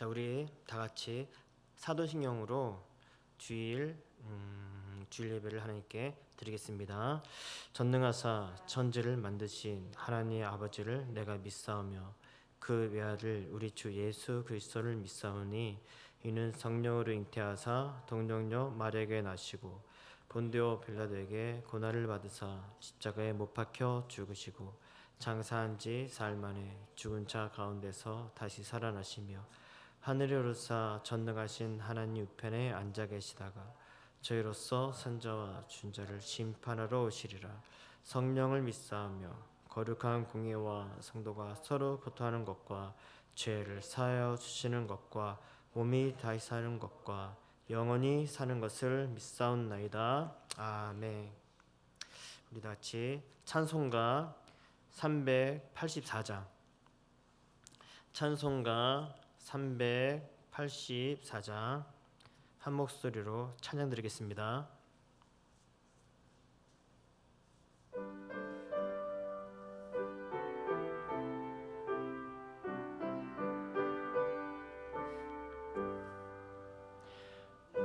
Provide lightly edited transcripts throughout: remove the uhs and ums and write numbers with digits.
자, 우리 다 같이 사도신경으로 주일 예배를 하나님께 드리겠습니다. 전능하사 천지를 만드신 하나님 아버지를 내가 믿사오며 그 외아들 우리 주 예수 그리스도를 믿사오니 이는 성령으로 잉태하사 동정녀 마리아에게 나시고 본디오 빌라도에게 고난을 받으사 십자가에 못 박혀 죽으시고 장사한 지 사흘 만에 죽은 자 가운데서 다시 살아나시며 하늘에 오르사 전능하신 하나님 우편에 앉아 계시다가 저희로서 선자와 준자를 심판하러 오시리라. 성령을 믿사오며 거룩한 공예와 성도가 서로 교통하는 것과 죄를 사하여 주시는 것과 몸이 다시 사는 것과 영원히 사는 것을 믿사옵나이다. 아멘. 우리 다 같이 찬송가 384장 찬송가 384장 한 목소리로 찬양 드리겠습니다.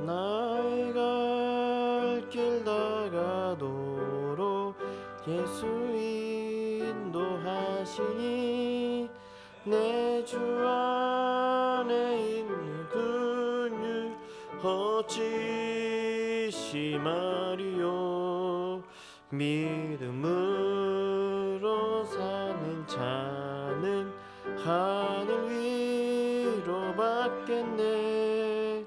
나의 갈 길 다가도록 예수 인도하시니 내 주 안에 있는 근육 어찌 심하리요. 믿음으로 사는 자는 하늘 위로 받겠네.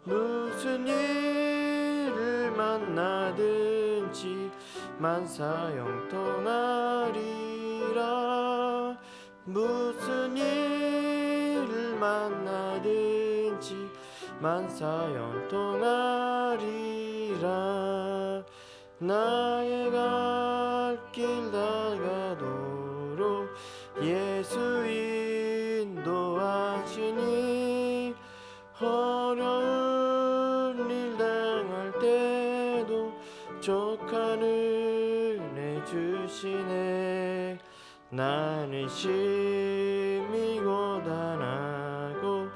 무슨 일을 만나든지 만사형통하리라. 무슨 일을 만나든지 만사형통하리라. 나의 갈 길 다가도록 예수 인도하시니 어려운 일 당할 때도 족한 은혜 주시네. 나는 심히 고단하고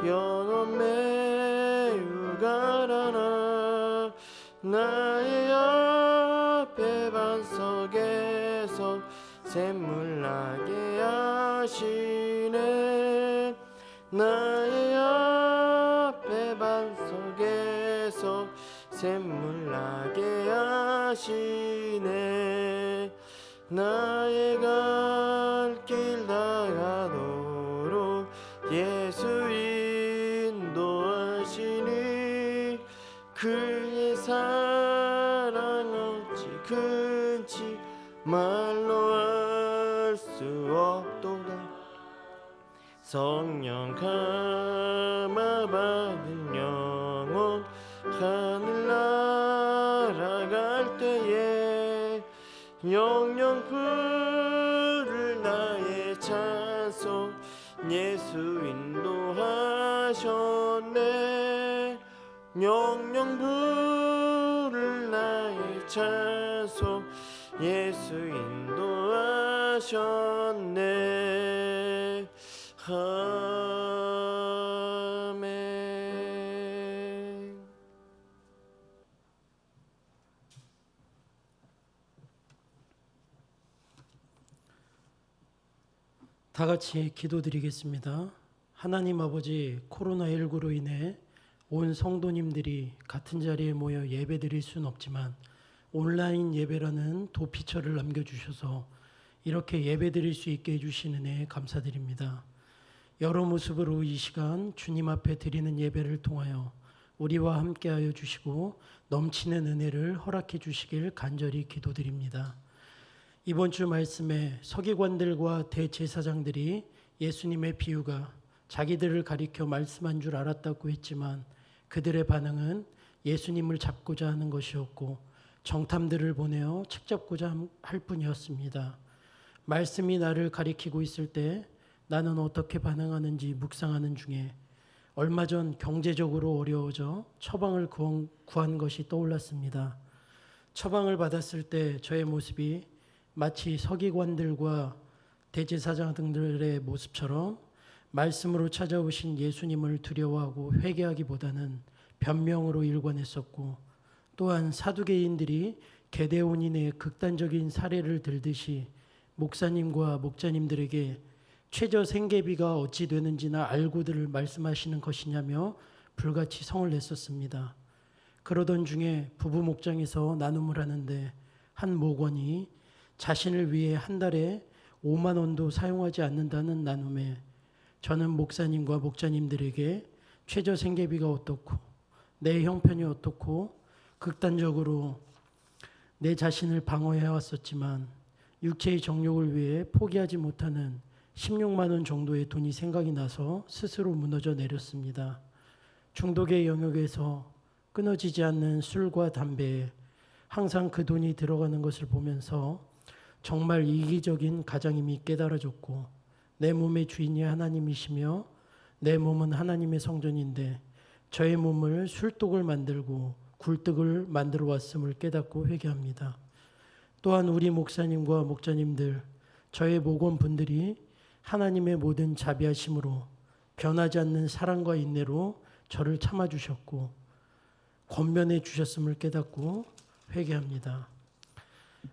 영혼 매우 가라나. 나의 앞에 반석에서 샘물 나게 하시네. 나의 앞에 반석에서 샘물 나게 하시네. 나의 갈 길 다가도록 예수 인도하시니 그의 사랑 어찌 큰지 말로 할 수 없도다. 성령 감화 받은 영혼 하늘 날아갈 때에 영영 부를 나의 찬송 예수 인도하셨네. 영영 부를 나의 찬송 예수 인도하셨네. 아멘. 다 같이 기도드리겠습니다. 하나님 아버지, 코로나19로 인해 온 성도님들이 같은 자리에 모여 예배드릴 수는 없지만 온라인 예배라는 도피처를 남겨주셔서 이렇게 예배드릴 수 있게 해주시는 은혜에 감사드립니다. 여러 모습으로 이 시간 주님 앞에 드리는 예배를 통하여 우리와 함께하여 주시고 넘치는 은혜를 허락해 주시길 간절히 기도드립니다. 이번 주 말씀에 서기관들과 대제사장들이 예수님의 비유가 자기들을 가리켜 말씀한 줄 알았다고 했지만 그들의 반응은 예수님을 잡고자 하는 것이었고 정탐들을 보내어 책잡고자 할 뿐이었습니다. 말씀이 나를 가리키고 있을 때 나는 어떻게 반응하는지 묵상하는 중에 얼마 전 경제적으로 어려워져 처방을 구한 것이 떠올랐습니다. 처방을 받았을 때 저의 모습이 마치 서기관들과 대제사장 등들의 모습처럼 말씀으로 찾아오신 예수님을 두려워하고 회개하기보다는 변명으로 일관했었고, 또한 사두개인들이 게데온인의 극단적인 사례를 들듯이 목사님과 목자님들에게 최저 생계비가 어찌 되는지나 알고들 말씀하시는 것이냐며 불같이 성을 냈었습니다. 그러던 중에 부부 목장에서 나눔을 하는데 한 목원이 자신을 위해 한 달에 5만 원도 사용하지 않는다는 나눔에 저는 목사님과 목자님들에게 최저 생계비가 어떻고 내 형편이 어떻고 극단적으로 내 자신을 방어해 왔었지만 육체의 정욕을 위해 포기하지 못하는 16만 원 정도의 돈이 생각이 나서 스스로 무너져 내렸습니다. 중독의 영역에서 끊어지지 않는 술과 담배에 항상 그 돈이 들어가는 것을 보면서 정말 이기적인 가장임이 깨달아졌고, 내 몸의 주인이 하나님이시며 내 몸은 하나님의 성전인데 저의 몸을 술독을 만들고 굴뚝을 만들어 왔음을 깨닫고 회개합니다. 또한 우리 목사님과 목자님들, 저의 목원분들이 하나님의 모든 자비하심으로 변하지 않는 사랑과 인내로 저를 참아주셨고 권면해 주셨음을 깨닫고 회개합니다.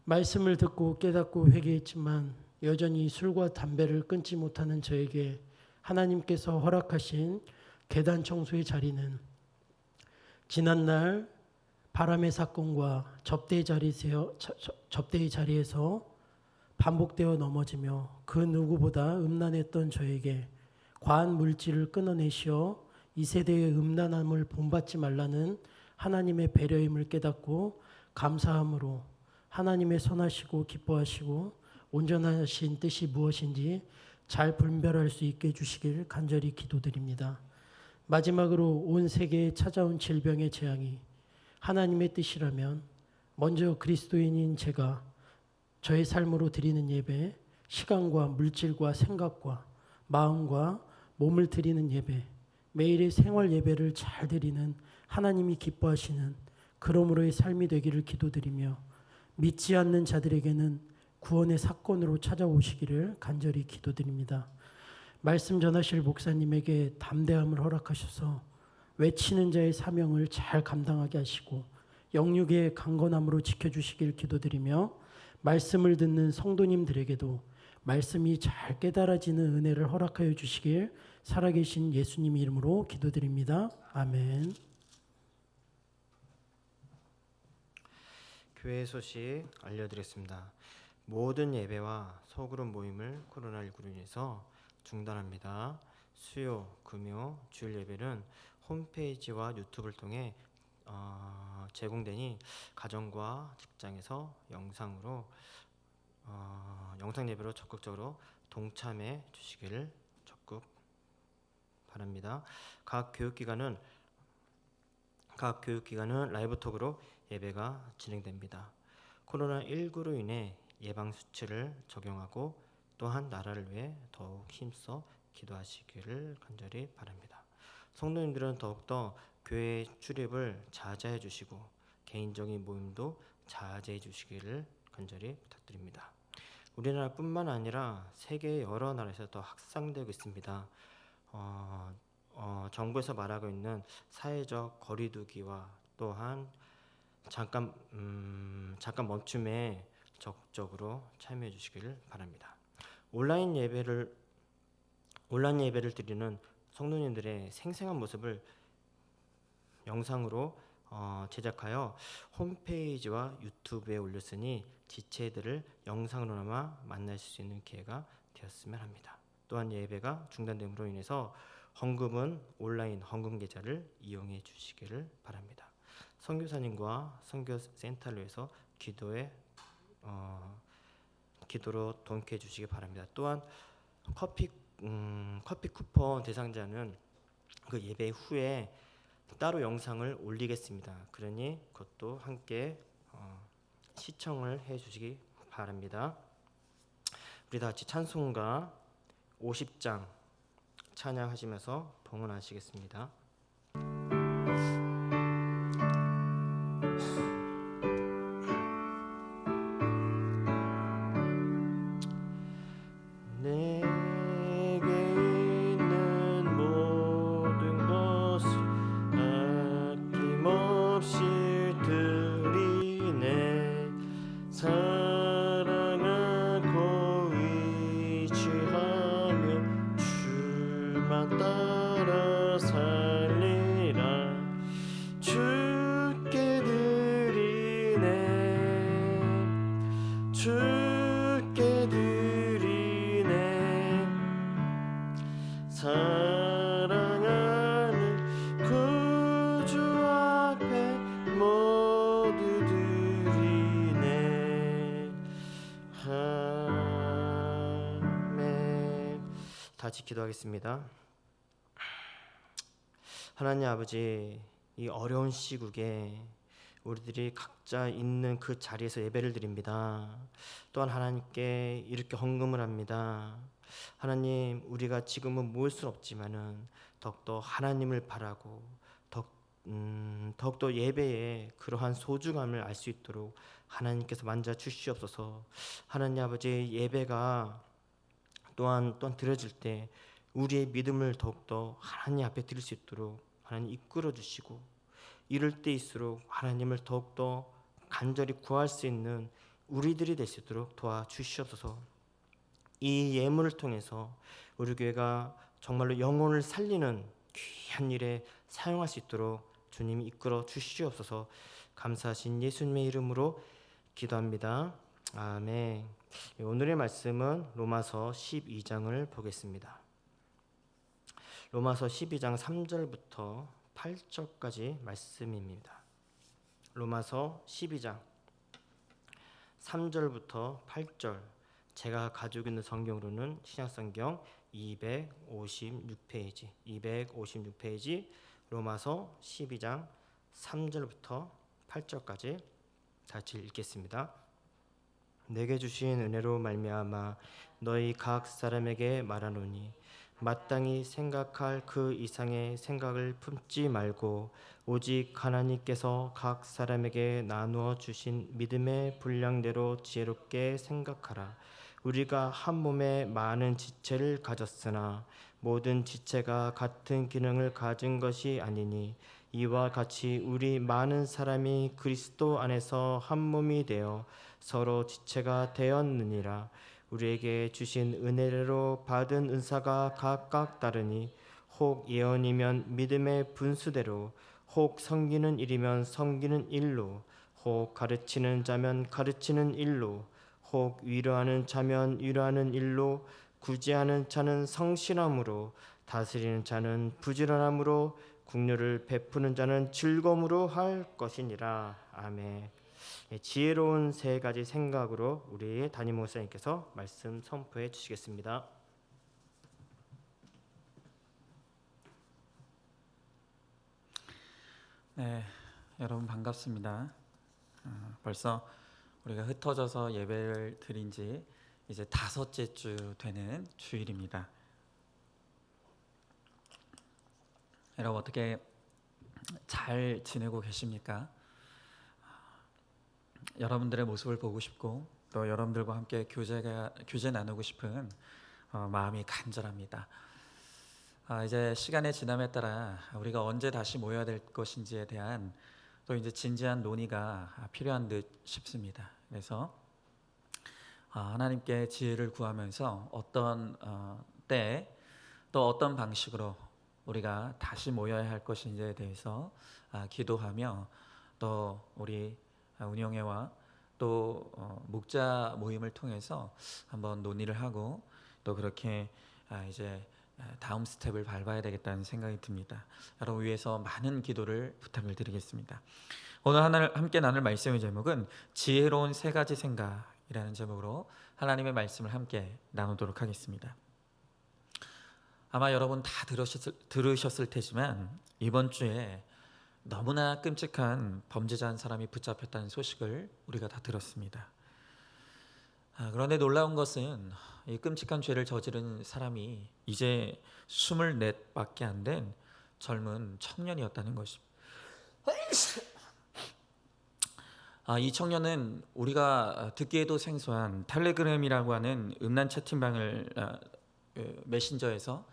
말씀을 듣고 깨닫고 회개했지만 여전히 술과 담배를 끊지 못하는 저에게 하나님께서 허락하신 계단 청소의 자리는 지난날 바람의 사건과 접대의 자리에서 반복되어 넘어지며 그 누구보다 음란했던 저에게 과한 물질을 끊어내시어 이 세대의 음란함을 본받지 말라는 하나님의 배려임을 깨닫고 감사함으로 하나님의 선하시고 기뻐하시고 온전하신 뜻이 무엇인지 잘 분별할 수 있게 해주시길 간절히 기도드립니다. 마지막으로 온 세계에 찾아온 질병의 재앙이 하나님의 뜻이라면 먼저 그리스도인인 제가 저의 삶으로 드리는 예배, 시간과 물질과 생각과 마음과 몸을 드리는 예배, 매일의 생활 예배를 잘 드리는 하나님이 기뻐하시는 그러므로의 삶이 되기를 기도드리며 믿지 않는 자들에게는 구원의 사건으로 찾아오시기를 간절히 기도드립니다. 말씀 전하실 목사님에게 담대함을 허락하셔서 외치는 자의 사명을 잘 감당하게 하시고 영육의 강건함으로 지켜주시길 기도드리며 말씀을 듣는 성도님들에게도 말씀이 잘 깨달아지는 은혜를 허락하여 주시길 살아계신 예수님 이름으로 기도드립니다. 아멘. 교회 소식 알려드리겠습니다. 모든 예배와 소그룹 모임을 코로나19로 인해서 중단합니다. 수요, 금요, 주일 예배는 홈페이지와 유튜브를 통해 제공되니 가정과 직장에서 영상으로 영상 예배로 적극적으로 동참해 주시기를 적극 바랍니다. 각 교육기관은 라이브톡으로 예배가 진행됩니다. 코로나19로 인해 예방수칙을 적용하고 또한 나라를 위해 더욱 힘써 기도하시기를 간절히 바랍니다. 성도님들은 더욱더 교회 출입을 자제해 주시고 개인적인 모임도 자제해 주시기를 간절히 부탁드립니다. 우리나라뿐만 아니라 세계 여러 나라에서 더 확산되고 있습니다. 정부에서 말하고 있는 사회적 거리두기와 또한 잠깐 멈춤에 적극적으로 참여해 주시기를 바랍니다. 온라인 예배를 드리는 성도님들의 생생한 모습을 영상으로 제작하여 홈페이지와 유튜브에 올렸으니 지체들을 영상으로나마 만나실 수 있는 기회가 되었으면 합니다. 또한 예배가 중단됨으로 인해서 헌금은 온라인 헌금 계좌를 이용해 주시기를 바랍니다. 선교사님과 선교센터를 위해서 기도로 동역해 주시기 바랍니다. 또한 커피 쿠폰 대상자는 그 예배 후에 따로 영상을 올리겠습니다. 그러니 그것도 함께 시청을 해 주시기 바랍니다. 우리 다 같이 찬송가 50장 찬양하시면서 봉헌하시겠습니다. 내게 있는 살리라. 주께 드리네, 주께 드리네. 사랑하는 구주 앞에 모두 드리네. 아멘. 다시 기도하겠습니다. 하나님 아버지, 이 어려운 시국에 우리들이 각자 있는 그 자리에서 예배를 드립니다. 또한 하나님께 이렇게 헌금을 합니다. 하나님, 우리가 지금은 모을 수는 없지만은 더욱더 하나님을 바라고 더욱더 예배에 그러한 소중함을 알 수 있도록 하나님께서 만져 주시옵소서. 하나님 아버지, 예배가 또한 드려질 때 우리의 믿음을 더욱더 하나님 앞에 드릴 수 있도록 하나님 이끌어 주시고, 이럴 때일수록 하나님을 더욱더 간절히 구할 수 있는 우리들이 될 수 있도록 도와주시옵소서. 이 예물을 통해서 우리 교회가 정말로 영혼을 살리는 귀한 일에 사용할 수 있도록 주님이 이끌어 주시옵소서. 감사하신 예수님의 이름으로 기도합니다. 아멘. 오늘의 말씀은 로마서 12장을 보겠습니다. 로마서 12장 3절부터 8절까지 말씀입니다. 로마서 12장 3절부터 8절, 제가 가지고 있는 성경으로는 신약성경 256페이지 로마서 12장 3절부터 8절까지 같이 읽겠습니다. 내게 주신 은혜로 말미암아 너희 각 사람에게 말하노니 마땅히 생각할 그 이상의 생각을 품지 말고 오직 하나님께서 각 사람에게 나누어 주신 믿음의 분량대로 지혜롭게 생각하라. 우리가 한 몸에 많은 지체를 가졌으나 모든 지체가 같은 기능을 가진 것이 아니니 이와 같이 우리 많은 사람이 그리스도 안에서 한 몸이 되어 서로 지체가 되었느니라. 우리에게 주신 은혜로 받은 은사가 각각 다르니 혹 예언이면 믿음의 분수대로, 혹 섬기는 일이면 섬기는 일로, 혹 가르치는 자면 가르치는 일로, 혹 위로하는 자면 위로하는 일로, 구제하는 자는 성실함으로, 다스리는 자는 부지런함으로, 국류를 베푸는 자는 즐거움으로 할 것이니라. 아멘. 지혜로운 세 가지 생각으로 우리 담임 목사님께서 말씀 선포해 주시겠습니다. 네, 여러분 반갑습니다. 벌써 우리가 흩어져서 예배를 드린 지 이제 5째 주 되는 주일입니다. 여러분 어떻게 잘 지내고 계십니까? 여러분들의 모습을 보고 싶고 또 여러분들과 함께 교제 나누고 싶은 마음이 간절합니다. 이제 시간의 지남에 따라 우리가 언제 다시 모여야 될 것인지에 대한 또 이제 진지한 논의가 필요한 듯 싶습니다. 그래서 하나님께 지혜를 구하면서 어떤 때에 또 어떤 방식으로 우리가 다시 모여야 할 것인지에 대해서 기도하며 또 우리 운영회와 또 목자 모임을 통해서 한번 논의를 하고 또 그렇게 이제 다음 스텝을 밟아야 되겠다는 생각이 듭니다. 여러분 위해서 많은 기도를 부탁을 드리겠습니다. 오늘 함께 나눌 말씀의 제목은 지혜로운 세 가지 생각이라는 제목으로 하나님의 말씀을 함께 나누도록 하겠습니다. 아마 여러분 다 들으셨을 테지만 이번 주에 너무나 끔찍한 범죄자 한 사람이 붙잡혔다는 소식을 우리가 다 들었습니다. 그런데 놀라운 것은 이 끔찍한 죄를 저지른 사람이 이제 24밖에 안 된 젊은 청년이었다는 것입니다. 이 청년은 우리가 듣기에도 생소한 텔레그램이라고 하는 음란 채팅방을 메신저에서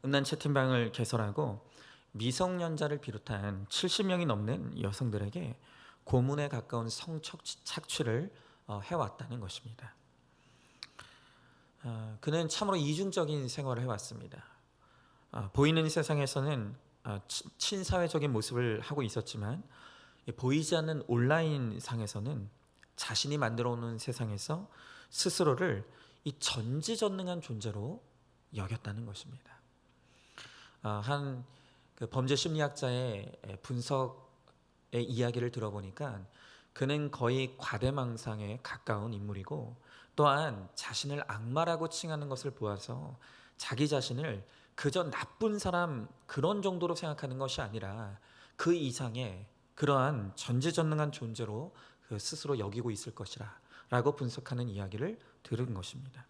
음란 채팅방을 개설하고 미성년자를 비롯한 70명이 넘는 여성들에게 고문에 가까운 성착취를 해왔다는 것입니다. 그는 참으로 이중적인 생활을 해왔습니다. 보이는 세상에서는 친사회적인 모습을 하고 있었지만 보이지 않는 온라인 상에서는 자신이 만들어 놓은 세상에서 스스로를 이 전지전능한 존재로 여겼다는 것입니다. 한 범죄 심리학자의 분석의 이야기를 들어보니까 그는 거의 과대망상에 가까운 인물이고, 또한 자신을 악마라고 칭하는 것을 보아서 자기 자신을 그저 나쁜 사람 그런 정도로 생각하는 것이 아니라 그 이상의 그러한 전지전능한 존재로 스스로 여기고 있을 것이라 라고 분석하는 이야기를 들은 것입니다.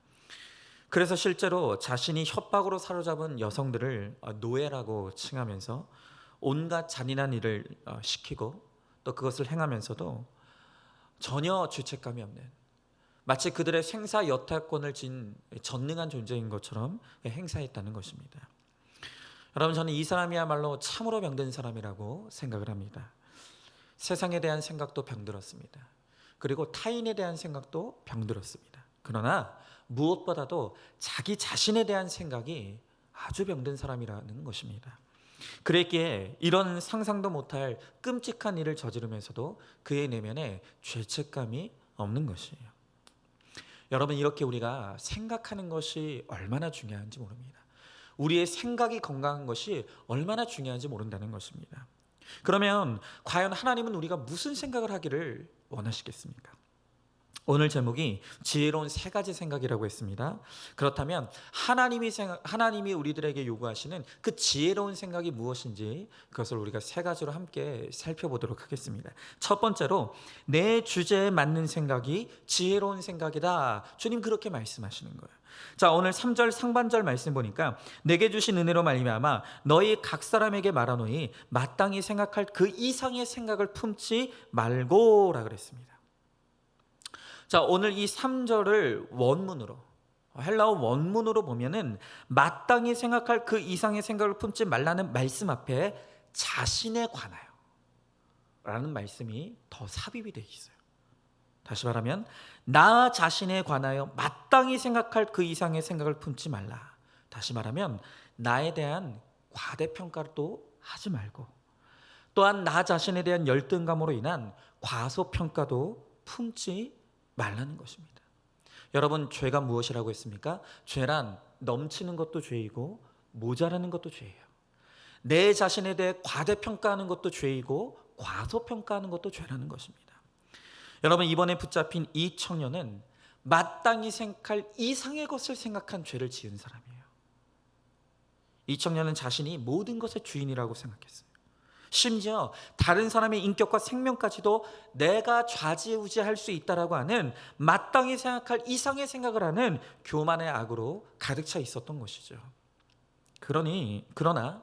그래서 실제로 자신이 협박으로 사로잡은 여성들을 노예라고 칭하면서 온갖 잔인한 일을 시키고 또 그것을 행하면서도 전혀 죄책감이 없는, 마치 그들의 생사 여탈권을 진 전능한 존재인 것처럼 행사했다는 것입니다. 여러분, 저는 이 사람이야말로 참으로 병든 사람이라고 생각을 합니다. 세상에 대한 생각도 병들었습니다. 그리고 타인에 대한 생각도 병들었습니다. 그러나 무엇보다도 자기 자신에 대한 생각이 아주 병든 사람이라는 것입니다. 그랬기에 이런 상상도 못할 끔찍한 일을 저지르면서도 그의 내면에 죄책감이 없는 것이에요. 여러분, 이렇게 우리가 생각하는 것이 얼마나 중요한지 모릅니다. 우리의 생각이 건강한 것이 얼마나 중요한지 모른다는 것입니다. 그러면 과연 하나님은 우리가 무슨 생각을 하기를 원하시겠습니까? 오늘 제목이 지혜로운 세 가지 생각이라고 했습니다. 그렇다면 하나님이 우리들에게 요구하시는 그 지혜로운 생각이 무엇인지 그것을 우리가 세 가지로 함께 살펴보도록 하겠습니다. 첫 번째로, 내 주제에 맞는 생각이 지혜로운 생각이다. 주님 그렇게 말씀하시는 거예요. 자, 오늘 3절 상반절 말씀 보니까 내게 주신 은혜로 말미암아 너희 각 사람에게 말하노니 마땅히 생각할 그 이상의 생각을 품지 말고라 그랬습니다. 자, 오늘 이 3절을 원문으로, 헬라어 원문으로 보면은 마땅히 생각할 그 이상의 생각을 품지 말라는 말씀 앞에 자신에 관하여 라는 말씀이 더 삽입이 되어 있어요. 다시 말하면 나 자신에 관하여 마땅히 생각할 그 이상의 생각을 품지 말라. 다시 말하면 나에 대한 과대평가도 하지 말고, 또한 나 자신에 대한 열등감으로 인한 과소평가도 품지 말라는 것입니다. 여러분, 죄가 무엇이라고 했습니까? 죄란 넘치는 것도 죄이고 모자라는 것도 죄예요. 내 자신에 대해 과대평가하는 것도 죄이고 과소평가하는 것도 죄라는 것입니다. 여러분, 이번에 붙잡힌 이 청년은 마땅히 생각할 이상의 것을 생각한 죄를 지은 사람이에요. 이 청년은 자신이 모든 것의 주인이라고 생각했어요. 심지어 다른 사람의 인격과 생명까지도 내가 좌지우지할 수 있다라고 하는 마땅히 생각할 이상의 생각을 하는 교만의 악으로 가득 차 있었던 것이죠. 그러나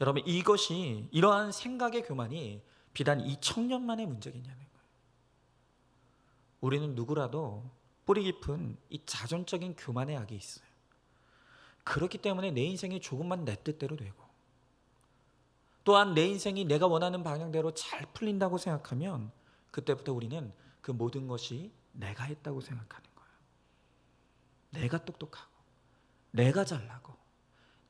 여러분, 이러한 생각의 교만이 비단 이 청년만의 문제겠냐는 거예요. 우리는 누구라도 뿌리 깊은 이 자존적인 교만의 악이 있어요. 그렇기 때문에 내 인생이 조금만 내 뜻대로 되고, 또한 내 인생이 내가 원하는 방향대로 잘 풀린다고 생각하면 그때부터 우리는 그 모든 것이 내가 했다고 생각하는 거예요. 내가 똑똑하고 내가 잘나고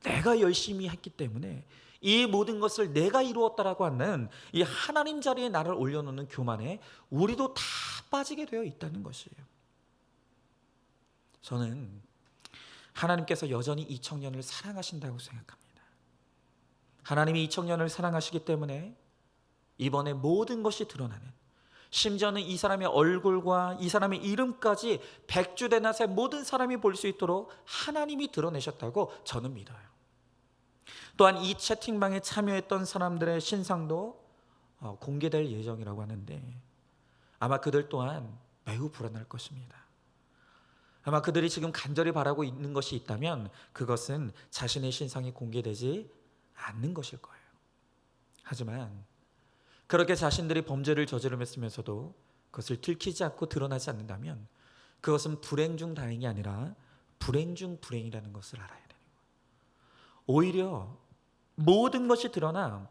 내가 열심히 했기 때문에 이 모든 것을 내가 이루었다라고 하는 이 하나님 자리에 나를 올려놓는 교만에 우리도 다 빠지게 되어 있다는 것이에요. 저는 하나님께서 여전히 이 청년을 사랑하신다고 생각합니다. 하나님이 이 청년을 사랑하시기 때문에 이번에 모든 것이 드러나는, 심지어는 이 사람의 얼굴과 이 사람의 이름까지 백주대낮에 모든 사람이 볼 수 있도록 하나님이 드러내셨다고 저는 믿어요. 또한 이 채팅방에 참여했던 사람들의 신상도 공개될 예정이라고 하는데 아마 그들 또한 매우 불안할 것입니다. 아마 그들이 지금 간절히 바라고 있는 것이 있다면 그것은 자신의 신상이 공개되지 않는 것일 거예요. 하지만 그렇게 자신들이 범죄를 저지르면서도 그것을 들키지 않고 드러나지 않는다면 그것은 불행 중 다행이 아니라 불행 중 불행이라는 것을 알아야 되는 거예요. 오히려 모든 것이 드러나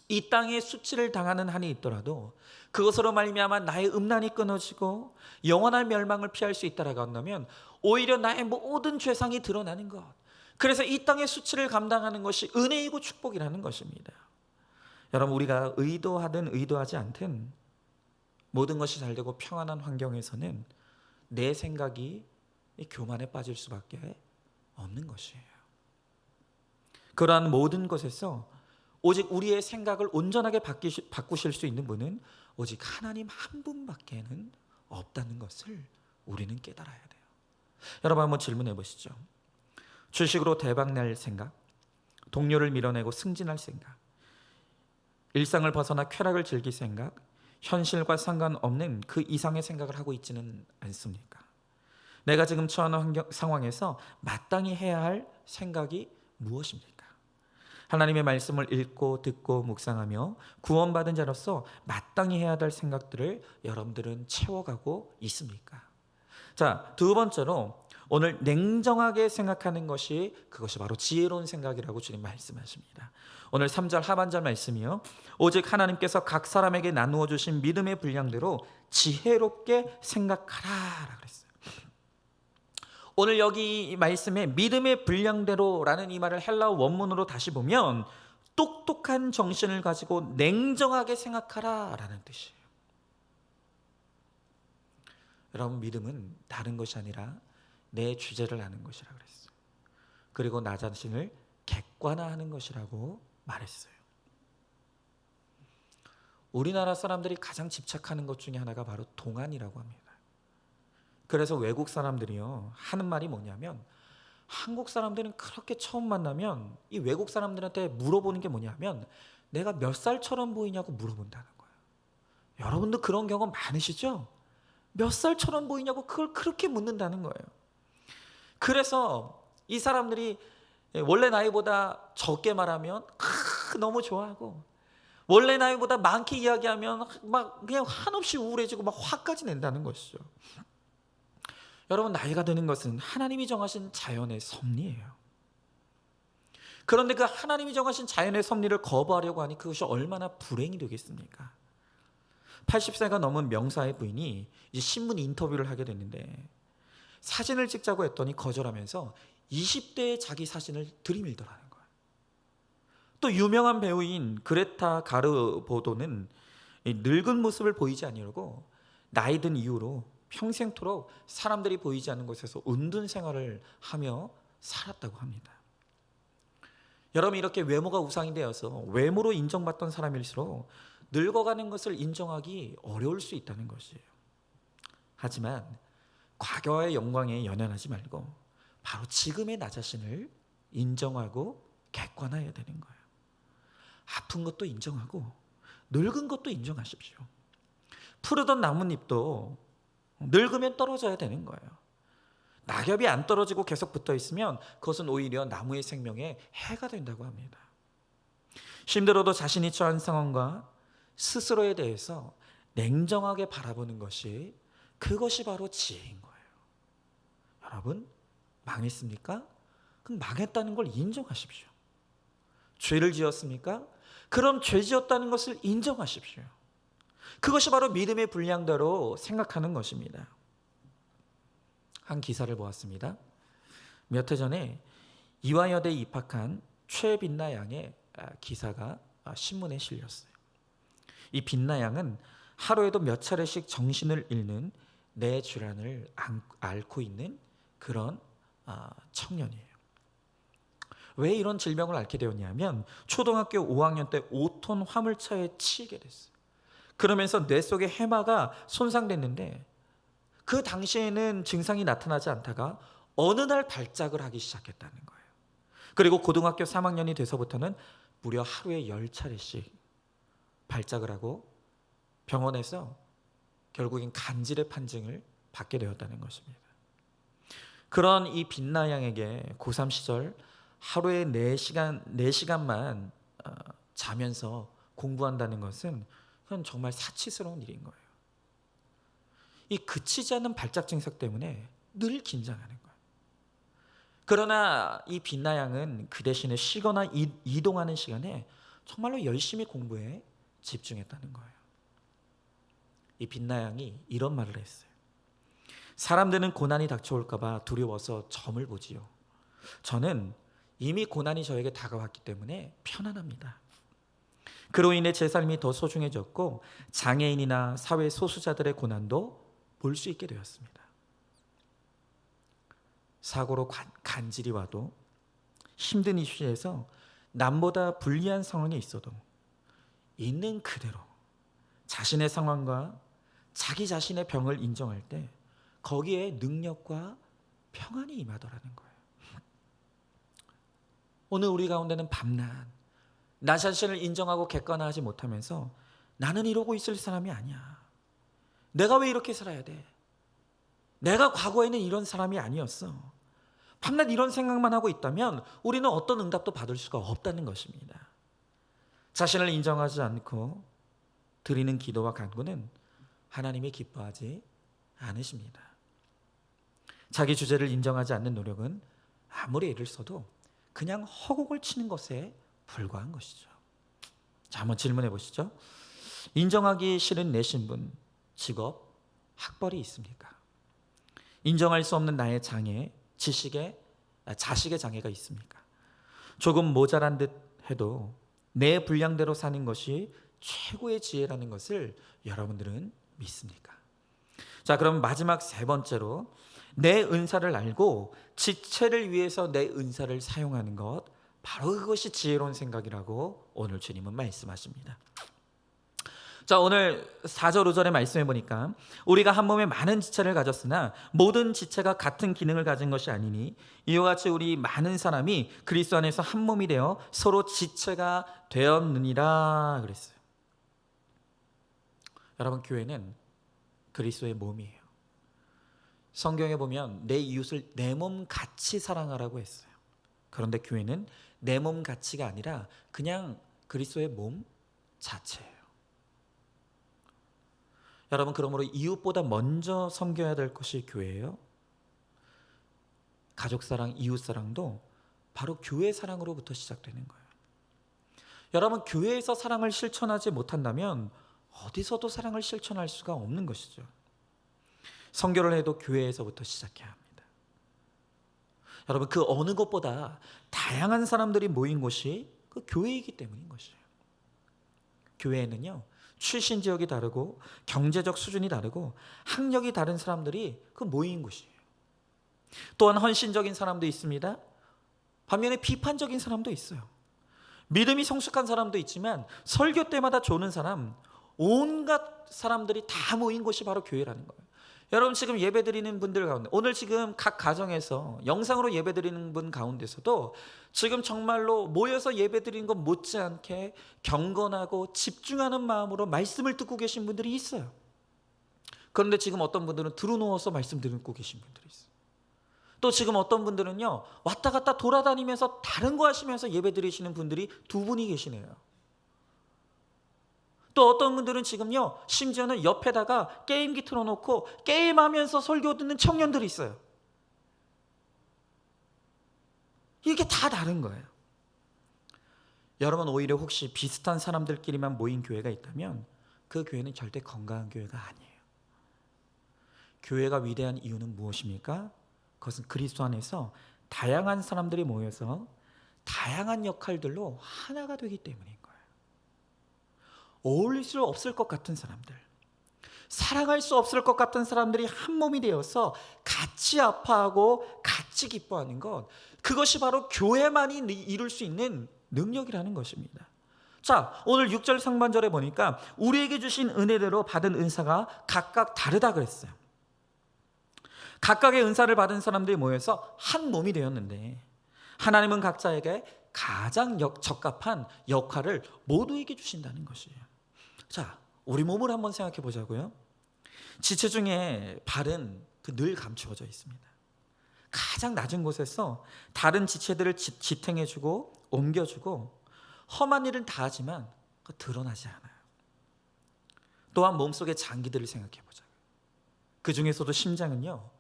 이 땅에 수치를 당하는 한이 있더라도 그것으로 말미암아 나의 음란이 끊어지고 영원한 멸망을 피할 수 있다라고 한다면 오히려 나의 모든 죄상이 드러나는 것, 그래서 이 땅의 수치를 감당하는 것이 은혜이고 축복이라는 것입니다. 여러분, 우리가 의도하든 의도하지 않든 모든 것이 잘 되고 평안한 환경에서는 내 생각이 이 교만에 빠질 수밖에 없는 것이에요. 그러한 모든 것에서 오직 우리의 생각을 온전하게 바꾸실 수 있는 분은 오직 하나님 한 분밖에는 없다는 것을 우리는 깨달아야 돼요. 여러분, 한번 질문해 보시죠. 주식으로 대박날 생각, 동료를 밀어내고 승진할 생각, 일상을 벗어나 쾌락을 즐길 생각, 현실과 상관없는 그 이상의 생각을 하고 있지는 않습니까? 내가 지금 처한 상황에서 마땅히 해야 할 생각이 무엇입니까? 하나님의 말씀을 읽고 듣고 묵상하며 구원받은 자로서 마땅히 해야 될 생각들을 여러분들은 채워가고 있습니까? 자, 두 번째로 오늘 냉정하게 생각하는 것이 그것이 바로 지혜로운 생각이라고 주님 말씀하십니다. 오늘 3절 하반절 말씀이요, 오직 하나님께서 각 사람에게 나누어 주신 믿음의 분량대로 지혜롭게 생각하라 그랬어요. 오늘 여기 이 말씀에 믿음의 분량대로라는 이 말을 헬라어 원문으로 다시 보면 똑똑한 정신을 가지고 냉정하게 생각하라라는 뜻이에요. 여러분, 믿음은 다른 것이 아니라 내 주제를 아는 것이라 그랬어요. 그리고 나 자신을 객관화하는 것이라고 말했어요. 우리나라 사람들이 가장 집착하는 것 중에 하나가 바로 동안이라고 합니다. 그래서 외국 사람들이요 하는 말이 뭐냐면, 한국 사람들은 그렇게 처음 만나면 이 외국 사람들한테 물어보는 게 뭐냐면 내가 몇 살처럼 보이냐고 물어본다는 거예요. 여러분도 그런 경험 많으시죠? 몇 살처럼 보이냐고 그걸 그렇게 묻는다는 거예요. 그래서 이 사람들이 원래 나이보다 적게 말하면 너무 좋아하고, 원래 나이보다 많게 이야기하면 막 그냥 한없이 우울해지고 막 화까지 낸다는 것이죠. 여러분, 나이가 드는 것은 하나님이 정하신 자연의 섭리예요. 그런데 그 하나님이 정하신 자연의 섭리를 거부하려고 하니 그것이 얼마나 불행이 되겠습니까? 80세가 넘은 명사의 부인이 이제 신문 인터뷰를 하게 됐는데 사진을 찍자고 했더니 거절하면서 20대의 자기 사진을 들이밀더라는 거예요. 또 유명한 배우인 그레타 가르보도는 늙은 모습을 보이지 않으려고 나이 든 이후로 평생토록 사람들이 보이지 않는 곳에서 은둔 생활을 하며 살았다고 합니다. 여러분, 이렇게 외모가 우상이 되어서 외모로 인정받던 사람일수록 늙어가는 것을 인정하기 어려울 수 있다는 것이에요. 하지만 과거의 영광에 연연하지 말고 바로 지금의 나 자신을 인정하고 객관화해야 되는 거예요. 아픈 것도 인정하고 늙은 것도 인정하십시오. 푸르던 나뭇잎도 늙으면 떨어져야 되는 거예요. 낙엽이 안 떨어지고 계속 붙어 있으면 그것은 오히려 나무의 생명에 해가 된다고 합니다. 힘들어도 자신이 처한 상황과 스스로에 대해서 냉정하게 바라보는 것이, 그것이 바로 지혜인 거예요. 여러분, 망했습니까? 그럼 망했다는 걸 인정하십시오. 죄를 지었습니까? 그럼 죄 지었다는 것을 인정하십시오. 그것이 바로 믿음의 분량대로 생각하는 것입니다. 한 기사를 보았습니다. 몇 해 전에 이화여대에 입학한 최빛나 양의 기사가 신문에 실렸어요. 이 빛나 양은 하루에도 몇 차례씩 정신을 잃는 뇌질환을 앓고 있는 그런 청년이에요. 왜 이런 질병을 앓게 되었냐면 초등학교 5학년 때 5톤 화물차에 치이게 됐어요. 그러면서 뇌 속의 해마가 손상됐는데 그 당시에는 증상이 나타나지 않다가 어느 날 발작을 하기 시작했다는 거예요. 그리고 고등학교 3학년이 돼서부터는 무려 하루에 10차례씩 발작을 하고 병원에서 결국엔 간질의 판정을 받게 되었다는 것입니다. 그런 이 빛나 양에게 고3 시절 하루에 4시간만 자면서 공부한다는 것은 그건 정말 사치스러운 일인 거예요. 이 그치지 않는 발작 증상 때문에 늘 긴장하는 거예요. 그러나 이 빛나 양은 그 대신에 쉬거나 이동하는 시간에 정말로 열심히 공부에 집중했다는 거예요. 이 빛나 양이 이런 말을 했어요. 사람들은 고난이 닥쳐올까 봐 두려워서 점을 보지요. 저는 이미 고난이 저에게 다가왔기 때문에 편안합니다. 그로 인해 제 삶이 더 소중해졌고 장애인이나 사회 소수자들의 고난도 볼 수 있게 되었습니다. 사고로 간질이 와도 힘든 이슈에서 남보다 불리한 상황에 있어도 있는 그대로 자신의 상황과 자기 자신의 병을 인정할 때 거기에 능력과 평안이 임하더라는 거예요. 오늘 우리 가운데는 밤낮 나 자신을 인정하고 객관화하지 못하면서 나는 이러고 있을 사람이 아니야. 내가 왜 이렇게 살아야 돼? 내가 과거에는 이런 사람이 아니었어. 밤낮 이런 생각만 하고 있다면 우리는 어떤 응답도 받을 수가 없다는 것입니다. 자신을 인정하지 않고 드리는 기도와 간구는 하나님이 기뻐하지 않으십니다. 자기 주제를 인정하지 않는 노력은 아무리 애를 써도 그냥 허공을 치는 것에 불과한 것이죠. 자, 한번 질문해 보시죠. 인정하기 싫은 내 신분, 직업, 학벌이 있습니까? 인정할 수 없는 나의 장애, 자식의 장애가 있습니까? 조금 모자란 듯 해도 내 분량대로 사는 것이 최고의 지혜라는 것을 여러분들은 믿습니까? 자, 그럼 마지막 세 번째로 내 은사를 알고 지체를 위해서 내 은사를 사용하는 것, 바로 그것이 지혜로운 생각이라고 오늘 주님은 말씀하십니다. 자, 오늘 4절 5절의 말씀해 보니까 우리가 한 몸에 많은 지체를 가졌으나 모든 지체가 같은 기능을 가진 것이 아니니 이와 같이 우리 많은 사람이 그리스도 안에서 한 몸이 되어 서로 지체가 되었느니라 그랬어요. 여러분, 교회는 그리스도의 몸이에요. 성경에 보면 내 이웃을 내 몸 같이 사랑하라고 했어요. 그런데 교회는 내 몸 같이가 아니라 그냥 그리스도의 몸 자체예요. 여러분, 그러므로 이웃보다 먼저 섬겨야 될 것이 교회예요. 가족 사랑, 이웃 사랑도 바로 교회 사랑으로부터 시작되는 거예요. 여러분, 교회에서 사랑을 실천하지 못한다면 어디서도 사랑을 실천할 수가 없는 것이죠. 선교를 해도 교회에서부터 시작해야 합니다. 여러분, 그 어느 것보다 다양한 사람들이 모인 곳이 그 교회이기 때문인 것이에요. 교회에는요, 출신 지역이 다르고 경제적 수준이 다르고 학력이 다른 사람들이 그 모인 곳이에요. 또한 헌신적인 사람도 있습니다. 반면에 비판적인 사람도 있어요. 믿음이 성숙한 사람도 있지만 설교 때마다 조는 사람, 온갖 사람들이 다 모인 곳이 바로 교회라는 거예요. 여러분, 지금 예배드리는 분들 가운데, 오늘 지금 각 가정에서 영상으로 예배드리는 분 가운데서도 지금 정말로 모여서 예배드리는 것 못지않게 경건하고 집중하는 마음으로 말씀을 듣고 계신 분들이 있어요. 그런데 지금 어떤 분들은 들어누워서 말씀 듣고 계신 분들이 있어요. 또 지금 어떤 분들은요, 왔다 갔다 돌아다니면서 다른 거 하시면서 예배드리시는 분들이 두 분이 계시네요. 또 어떤 분들은 지금요, 심지어는 옆에다가 게임기 틀어놓고 게임하면서 설교 듣는 청년들이 있어요. 이게 다 다른 거예요. 여러분, 오히려 혹시 비슷한 사람들끼리만 모인 교회가 있다면 그 교회는 절대 건강한 교회가 아니에요. 교회가 위대한 이유는 무엇입니까? 그것은 그리스도 안에서 다양한 사람들이 모여서 다양한 역할들로 하나가 되기 때문인 거예요. 어울릴 수 없을 것 같은 사람들, 사랑할 수 없을 것 같은 사람들이 한 몸이 되어서 같이 아파하고 같이 기뻐하는 것, 그것이 바로 교회만이 이룰 수 있는 능력이라는 것입니다. 자, 오늘 6절 상반절에 보니까 우리에게 주신 은혜대로 받은 은사가 각각 다르다 그랬어요. 각각의 은사를 받은 사람들이 모여서 한 몸이 되었는데 하나님은 각자에게 가장 적합한 역할을 모두에게 주신다는 것이에요. 자, 우리 몸을 한번 생각해 보자고요. 지체 중에 발은 늘 감추어져 있습니다. 가장 낮은 곳에서 다른 지체들을 지탱해주고 옮겨주고 험한 일은 다 하지만 드러나지 않아요. 또한 몸속의 장기들을 생각해 보자고요. 그 중에서도 심장은요,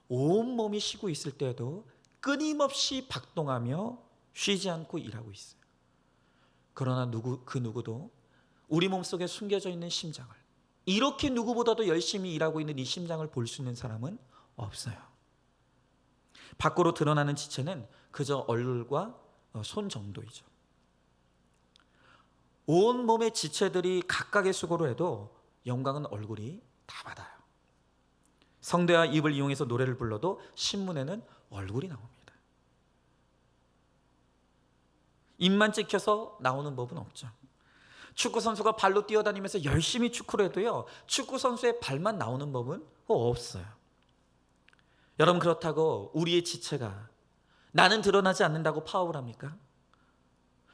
온몸이 쉬고 있을 때에도 끊임없이 박동하며 쉬지 않고 일하고 있어요. 그러나 그 누구도 우리 몸속에 숨겨져 있는 심장을, 이렇게 누구보다도 열심히 일하고 있는 이 심장을 볼 수 있는 사람은 없어요. 밖으로 드러나는 지체는 그저 얼굴과 손 정도이죠. 온 몸의 지체들이 각각의 수고를 해도 영광은 얼굴이 다 받아요. 성대와 입을 이용해서 노래를 불러도 신문에는 얼굴이 나옵니다. 입만 찍혀서 나오는 법은 없죠. 축구 선수가 발로 뛰어다니면서 열심히 축구를 해도요, 축구 선수의 발만 나오는 법은 없어요. 여러분, 그렇다고 우리의 지체가 나는 드러나지 않는다고 파업을 합니까?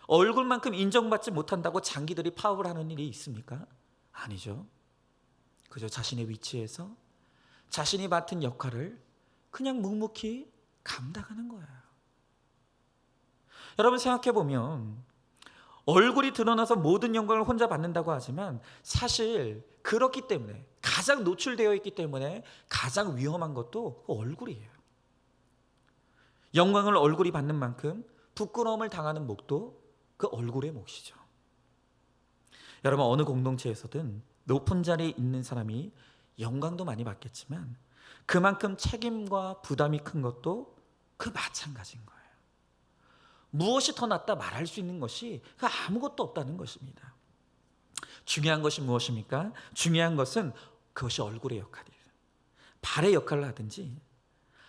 얼굴만큼 인정받지 못한다고 장기들이 파업을 하는 일이 있습니까? 아니죠. 그저 자신의 위치에서 자신이 맡은 역할을 그냥 묵묵히 감당하는 거예요. 여러분, 생각해 보면 얼굴이 드러나서 모든 영광을 혼자 받는다고 하지만 사실 그렇기 때문에, 가장 노출되어 있기 때문에 가장 위험한 것도 그 얼굴이에요. 영광을 얼굴이 받는 만큼 부끄러움을 당하는 몫도 그 얼굴의 몫이죠. 여러분, 어느 공동체에서든 높은 자리에 있는 사람이 영광도 많이 받겠지만 그만큼 책임과 부담이 큰 것도 그 마찬가지인 거예요. 무엇이 더 낫다 말할 수 있는 것이 아무것도 없다는 것입니다. 중요한 것이 무엇입니까? 중요한 것은 그것이 얼굴의 역할이에요. 발의 역할을 하든지,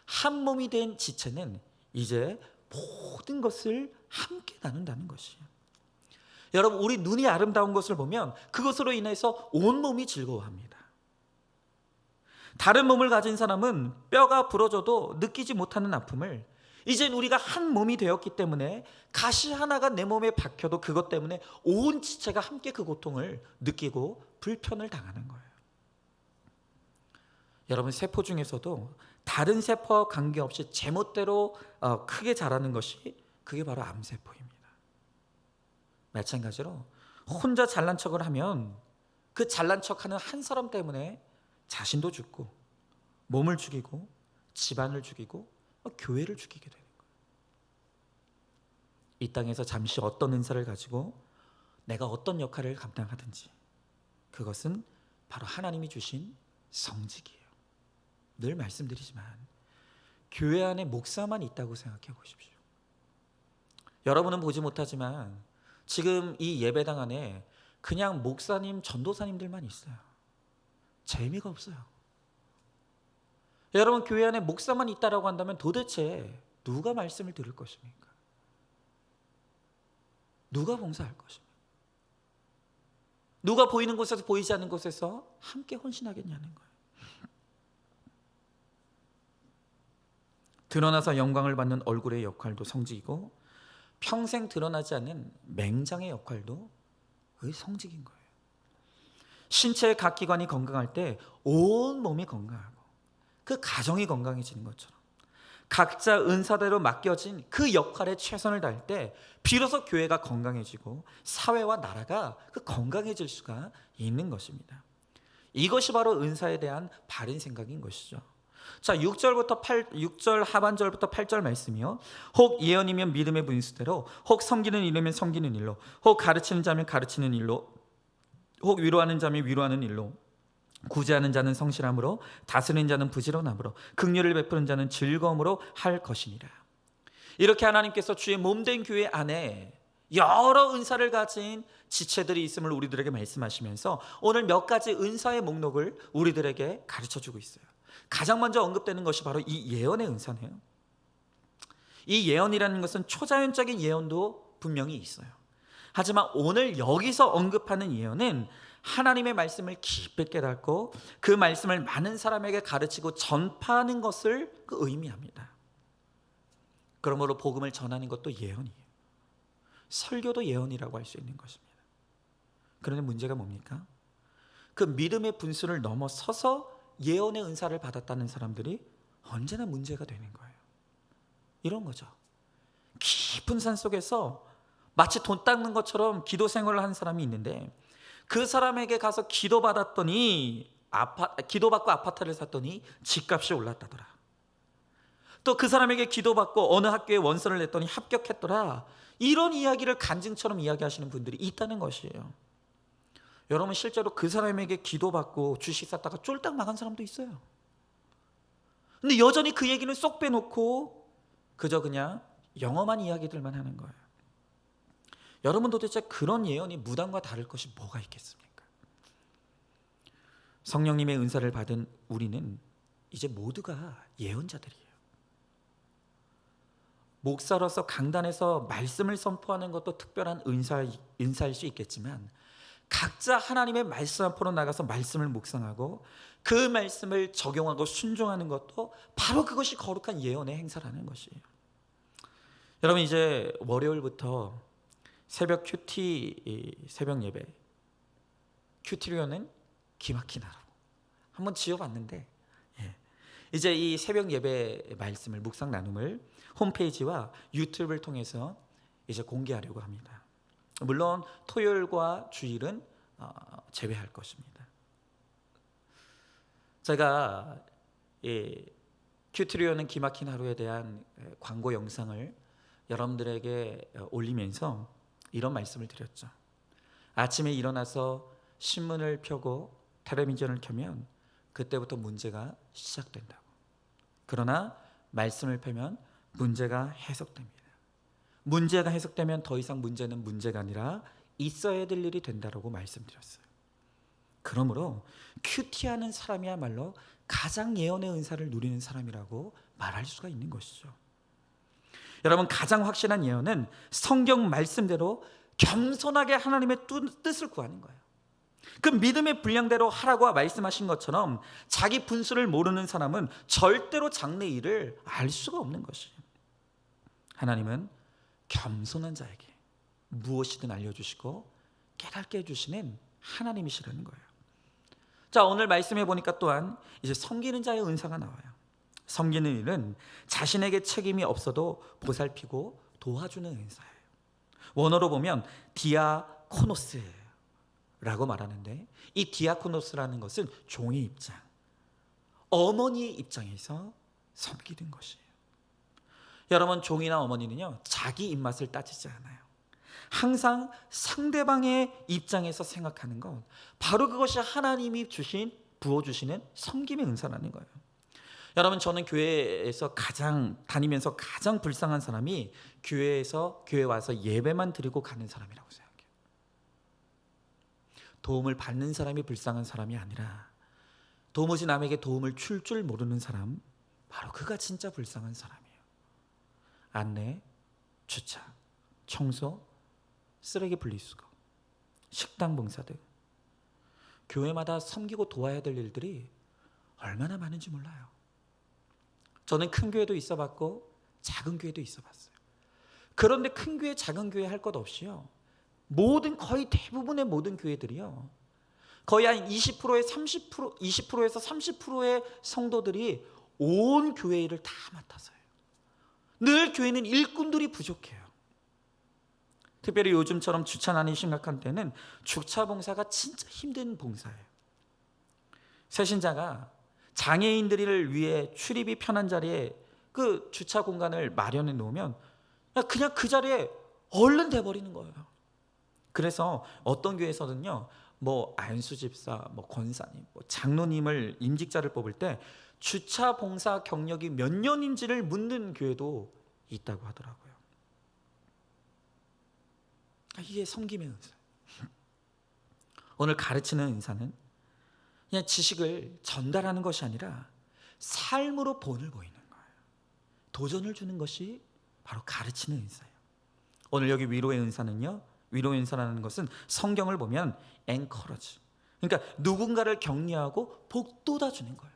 한 몸이 된 지체는 이제 모든 것을 함께 나눈다는 것이에요. 여러분, 우리 눈이 아름다운 것을 보면 그것으로 인해서 온 몸이 즐거워합니다. 다른 몸을 가진 사람은 뼈가 부러져도 느끼지 못하는 아픔을 이젠 우리가 한 몸이 되었기 때문에 가시 하나가 내 몸에 박혀도 그것 때문에 온 지체가 함께 그 고통을 느끼고 불편을 당하는 거예요. 여러분, 세포 중에서도 다른 세포와 관계없이 제멋대로 크게 자라는 것이 그게 바로 암세포입니다. 마찬가지로 혼자 잘난 척을 하면 그 잘난 척하는 한 사람 때문에 자신도 죽고 몸을 죽이고 집안을 죽이고 교회를 죽이게 되는 거예요. 이 땅에서 잠시 어떤 은사를 가지고 내가 어떤 역할을 감당하든지 그것은 바로 하나님이 주신 성직이에요. 늘 말씀드리지만 교회 안에 목사만 있다고 생각해 보십시오. 여러분은 보지 못하지만 지금 이 예배당 안에 그냥 목사님, 전도사님들만 있어요. 재미가 없어요. 여러분, 교회 안에 목사만 있다라고 한다면 도대체 누가 말씀을 들을 것입니까? 누가 봉사할 것입니까? 누가 보이는 곳에서 보이지 않는 곳에서 함께 헌신하겠냐는 거예요. 드러나서 영광을 받는 얼굴의 역할도 성직이고 평생 드러나지 않는 맹장의 역할도 그 성직인 거예요. 신체의 각 기관이 건강할 때 온 몸이 건강하고 그 가정이 건강해지는 것처럼 각자 은사대로 맡겨진 그 역할에 최선을 다할 때 비로소 교회가 건강해지고 사회와 나라가 그 건강해질 수가 있는 것입니다. 이것이 바로 은사에 대한 바른 생각인 것이죠. 자, 6절 하반절부터 8절 말씀이요. 혹 예언이면 믿음의 분수대로, 혹 섬기는 일이면 섬기는 일로, 혹 가르치는 자면 가르치는 일로, 혹 위로하는 자면 위로하는 일로, 구제하는 자는 성실함으로, 다스리는 자는 부지런함으로, 긍휼을 베푸는 자는 즐거움으로 할 것이니라. 이렇게 하나님께서 주의 몸된 교회 안에 여러 은사를 가진 지체들이 있음을 우리들에게 말씀하시면서 오늘 몇 가지 은사의 목록을 우리들에게 가르쳐주고 있어요. 가장 먼저 언급되는 것이 바로 이 예언의 은사네요. 이 예언이라는 것은 초자연적인 예언도 분명히 있어요. 하지만 오늘 여기서 언급하는 예언은 하나님의 말씀을 깊이 깨닫고 그 말씀을 많은 사람에게 가르치고 전파하는 것을 의미합니다. 그러므로 복음을 전하는 것도 예언이에요. 설교도 예언이라고 할 수 있는 것입니다. 그런데 문제가 뭡니까? 그 믿음의 분수를 넘어서서 예언의 은사를 받았다는 사람들이 언제나 문제가 되는 거예요. 이런 거죠. 깊은 산 속에서 마치 돈 닦는 것처럼 기도 생활을 하는 사람이 있는데 그 사람에게 가서 기도받았더니 기도받고 아파트를 샀더니 집값이 올랐다더라. 또 그 사람에게 기도받고 어느 학교에 원서를 냈더니 합격했더라. 이런 이야기를 간증처럼 이야기하시는 분들이 있다는 것이에요. 여러분, 실제로 그 사람에게 기도받고 주식 샀다가 쫄딱 망한 사람도 있어요. 근데 여전히 그 얘기는 쏙 빼놓고 그저 그냥 영험한 이야기들만 하는 거예요. 여러분 도대체 그런 예언이 무당과 다를 것이 뭐가 있겠습니까? 성령님의 은사를 받은 우리는 이제 모두가 예언자들이에요. 목사로서 강단에서 말씀을 선포하는 것도 특별한 은사일 수 있겠지만 각자 하나님의 말씀 앞으로 나가서 말씀을 묵상하고 그 말씀을 적용하고 순종하는 것도 바로 그것이 거룩한 예언의 행사라는 것이에요. 여러분 이제 월요일부터 새벽 큐티 새벽 예배 큐티리오는 기막힌 하루 한번 지어봤는데 이제 이 새벽 예배 말씀을 묵상 나눔을 홈페이지와 유튜브를 통해서 이제 공개하려고 합니다. 물론 토요일과 주일은 제외할 것입니다. 제가 큐트리오는 기막힌 하루에 대한 광고 영상을 여러분들에게 올리면서 이런 말씀을 드렸죠. 아침에 일어나서 신문을 펴고 텔레비전을 켜면 그때부터 문제가 시작된다고. 그러나 말씀을 펴면 문제가 해석됩니다. 문제가 해석되면 더 이상 문제는 문제가 아니라 있어야 될 일이 된다라고 말씀드렸어요. 그러므로 큐티하는 사람이야말로 가장 예언의 은사를 누리는 사람이라고 말할 수가 있는 것이죠. 여러분 가장 확실한 예언은 성경 말씀대로 겸손하게 하나님의 뜻을 구하는 거예요. 그 믿음의 분량대로 하라고 말씀하신 것처럼 자기 분수를 모르는 사람은 절대로 장래 일을 알 수가 없는 것이에요. 하나님은 겸손한 자에게 무엇이든 알려주시고 깨닫게 해주시는 하나님이시라는 거예요. 자, 오늘 말씀해 보니까 또한 이제 섬기는 자의 은사가 나와요. 섬기는 일은 자신에게 책임이 없어도 보살피고 도와주는 은사예요. 원어로 보면 디아코노스라고 말하는데 이 디아코노스라는 것은 종의 입장, 어머니의 입장에서 섬기는 것이에요. 여러분 종이나 어머니는요 자기 입맛을 따지지 않아요. 항상 상대방의 입장에서 생각하는 건 바로 그것이 하나님이 부어주시는 섬김의 은사라는 거예요. 여러분 저는 교회에서 다니면서 가장 불쌍한 사람이 교회에 와서 예배만 드리고 가는 사람이라고 생각해요. 도움을 받는 사람이 불쌍한 사람이 아니라 도무지 남에게 도움을 줄 모르는 사람, 바로 그가 진짜 불쌍한 사람이에요. 안내, 주차, 청소, 쓰레기 분리수거, 식당 봉사 등 교회마다 섬기고 도와야 될 일들이 얼마나 많은지 몰라요. 저는 큰 교회도 있어봤고 작은 교회도 있어봤어요. 그런데 큰 교회, 작은 교회 할 것 없이요, 거의 대부분의 모든 교회들이요, 거의 한 20%에서 30%의 성도들이 온 교회 일을 다 맡아서요. 늘 교회는 일꾼들이 부족해요. 특별히 요즘처럼 주차난이 심각한 때는 주차 봉사가 진짜 힘든 봉사예요. 새신자가 장애인들을 위해 출입이 편한 자리에 그 주차 공간을 마련해 놓으면 그냥 그 자리에 얼른 돼버리는 거예요. 그래서 어떤 교회에서는요, 안수 집사, 권사님, 장로님을 임직자를 뽑을 때 주차 봉사 경력이 몇 년인지를 묻는 교회도 있다고 하더라고요. 이게 섬김의 은사. 오늘 가르치는 은사는 그냥 지식을 전달하는 것이 아니라 삶으로 본을 보이는 거예요. 도전을 주는 것이 바로 가르치는 은사예요. 오늘 여기 위로의 은사는요, 위로의 은사라는 것은 성경을 보면 encourage, 그러니까 누군가를 격려하고 복돋아 주는 거예요.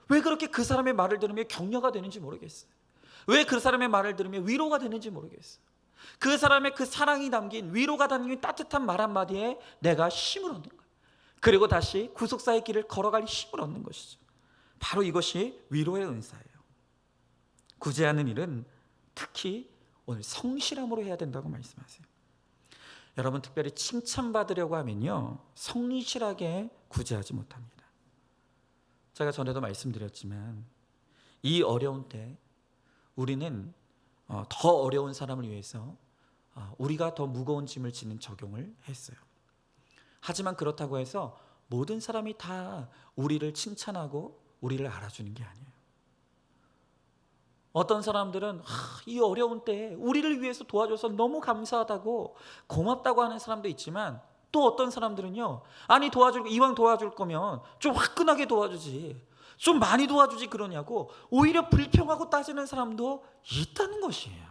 왜 그렇게 그 사람의 말을 들으면 격려가 되는지 모르겠어요. 왜 그 사람의 말을 들으면 위로가 되는지 모르겠어요. 그 사람의 그 사랑이 담긴, 위로가 담긴 따뜻한 말 한마디에 내가 힘을 얻는 거예요. 그리고 다시 구속사의 길을 걸어갈 힘을 얻는 것이죠. 바로 이것이 위로의 은사예요. 구제하는 일은 특히 오늘 성실함으로 해야 된다고 말씀하세요. 여러분 특별히 칭찬받으려고 하면요, 성실하게 구제하지 못합니다. 제가 전에도 말씀드렸지만 이 어려운 때 우리는 더 어려운 사람을 위해서 우리가 더 무거운 짐을 지는 적용을 했어요. 하지만 그렇다고 해서 모든 사람이 다 우리를 칭찬하고 우리를 알아주는 게 아니에요. 어떤 사람들은 이 어려운 때에 우리를 위해서 도와줘서 너무 감사하다고 고맙다고 하는 사람도 있지만, 또 어떤 사람들은요, 아니 이왕 도와줄 거면 좀 화끈하게 도와주지, 좀 많이 도와주지 그러냐고 오히려 불평하고 따지는 사람도 있다는 것이에요.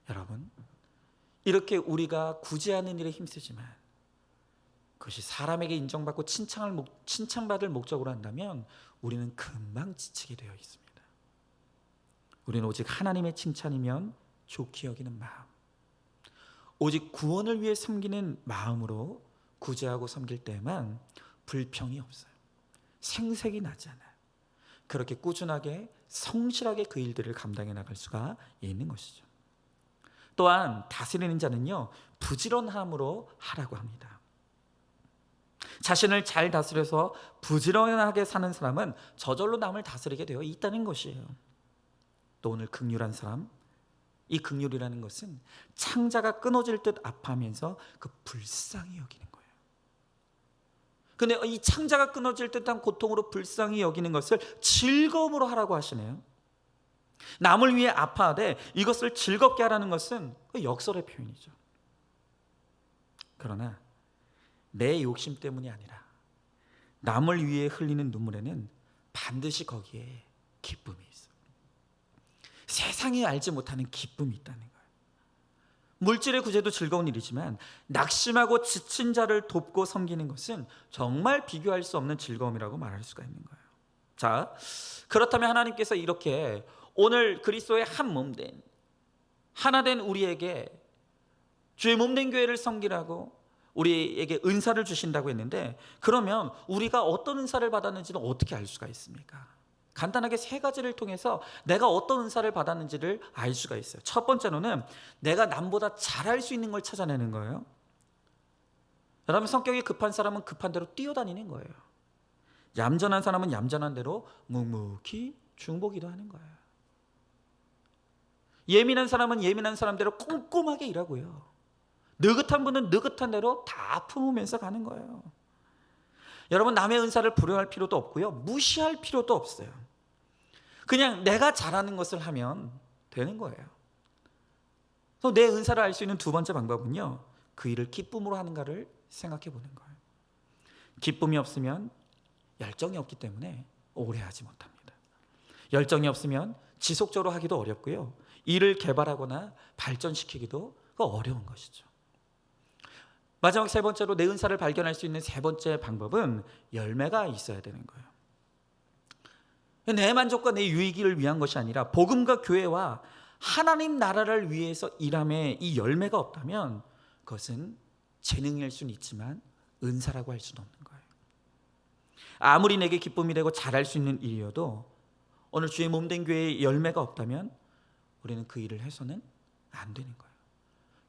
여러분, 이렇게 우리가 구제하는 일에 힘쓰지만 그것이 사람에게 인정받고 칭찬받을 목적으로 한다면 우리는 금방 지치게 되어 있습니다. 우리는 오직 하나님의 칭찬이면 좋게 여기는 마음, 오직 구원을 위해 섬기는 마음으로 구제하고 섬길 때에만 불평이 없어요. 생색이 나지 않아요. 그렇게 꾸준하게 성실하게 그 일들을 감당해 나갈 수가 있는 것이죠. 또한 다스리는 자는요, 부지런함으로 하라고 합니다. 자신을 잘 다스려서 부지런하게 사는 사람은 저절로 남을 다스리게 되어 있다는 것이에요. 또 오늘 긍휼한 사람, 이 긍휼이라는 것은 창자가 끊어질 듯 아파하면서 그 불쌍히 여기는 거예요. 근데 이 창자가 끊어질 듯한 고통으로 불쌍히 여기는 것을 즐거움으로 하라고 하시네요. 남을 위해 아파하되 이것을 즐겁게 하라는 것은 역설의 표현이죠. 그러나 내 욕심 때문이 아니라 남을 위해 흘리는 눈물에는 반드시 거기에 기쁨이 있어요. 세상이 알지 못하는 기쁨이 있다는 거예요. 물질의 구제도 즐거운 일이지만 낙심하고 지친 자를 돕고 섬기는 것은 정말 비교할 수 없는 즐거움이라고 말할 수가 있는 거예요. 자, 그렇다면 하나님께서 이렇게 오늘 그리스도의 한 몸된 하나된 우리에게 주의 몸된 교회를 섬기라고 우리에게 은사를 주신다고 했는데, 그러면 우리가 어떤 은사를 받았는지는 어떻게 알 수가 있습니까? 간단하게 세 가지를 통해서 내가 어떤 은사를 받았는지를 알 수가 있어요. 첫 번째로는 내가 남보다 잘할 수 있는 걸 찾아내는 거예요. 여러분, 성격이 급한 사람은 급한 대로 뛰어다니는 거예요. 얌전한 사람은 얌전한 대로 묵묵히 중보기도 하는 거예요. 예민한 사람은 예민한 사람대로 꼼꼼하게 일하고요. 느긋한 분은 느긋한 대로 다 품으면서 가는 거예요. 여러분, 남의 은사를 부려할 필요도 없고요, 무시할 필요도 없어요. 그냥 내가 잘하는 것을 하면 되는 거예요. 그래서 내 은사를 알 수 있는 두 번째 방법은요, 그 일을 기쁨으로 하는가를 생각해 보는 거예요. 기쁨이 없으면 열정이 없기 때문에 오래 하지 못합니다. 열정이 없으면 지속적으로 하기도 어렵고요, 일을 개발하거나 발전시키기도 어려운 것이죠. 마지막 세 번째로 내 은사를 발견할 수 있는 세 번째 방법은 열매가 있어야 되는 거예요. 내 만족과 내 유익을 위한 것이 아니라 복음과 교회와 하나님 나라를 위해서 일함에 이 열매가 없다면 그것은 재능일 수는 있지만 은사라고 할 수는 없는 거예요. 아무리 내게 기쁨이 되고 잘할 수 있는 일이어도 오늘 주의 몸된 교회에 열매가 없다면 우리는 그 일을 해서는 안 되는 거예요.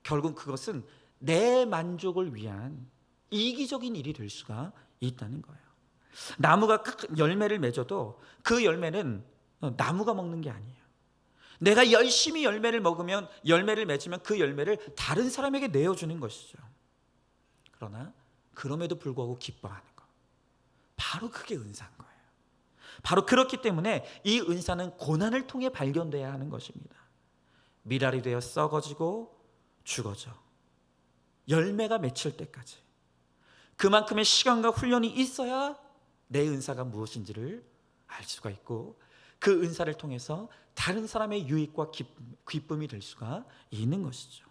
결국 그것은 내 만족을 위한 이기적인 일이 될 수가 있다는 거예요. 나무가 열매를 맺어도 그 열매는 나무가 먹는 게 아니에요. 내가 열심히 열매를 맺으면 그 열매를 다른 사람에게 내어주는 것이죠. 그러나 그럼에도 불구하고 기뻐하는 것, 바로 그게 은사인 거예요. 바로 그렇기 때문에 이 은사는 고난을 통해 발견돼야 하는 것입니다. 미랄이 되어 썩어지고 죽어져 열매가 맺힐 때까지 그만큼의 시간과 훈련이 있어야 내 은사가 무엇인지를 알 수가 있고, 그 은사를 통해서 다른 사람의 유익과 기쁨이 될 수가 있는 것이죠.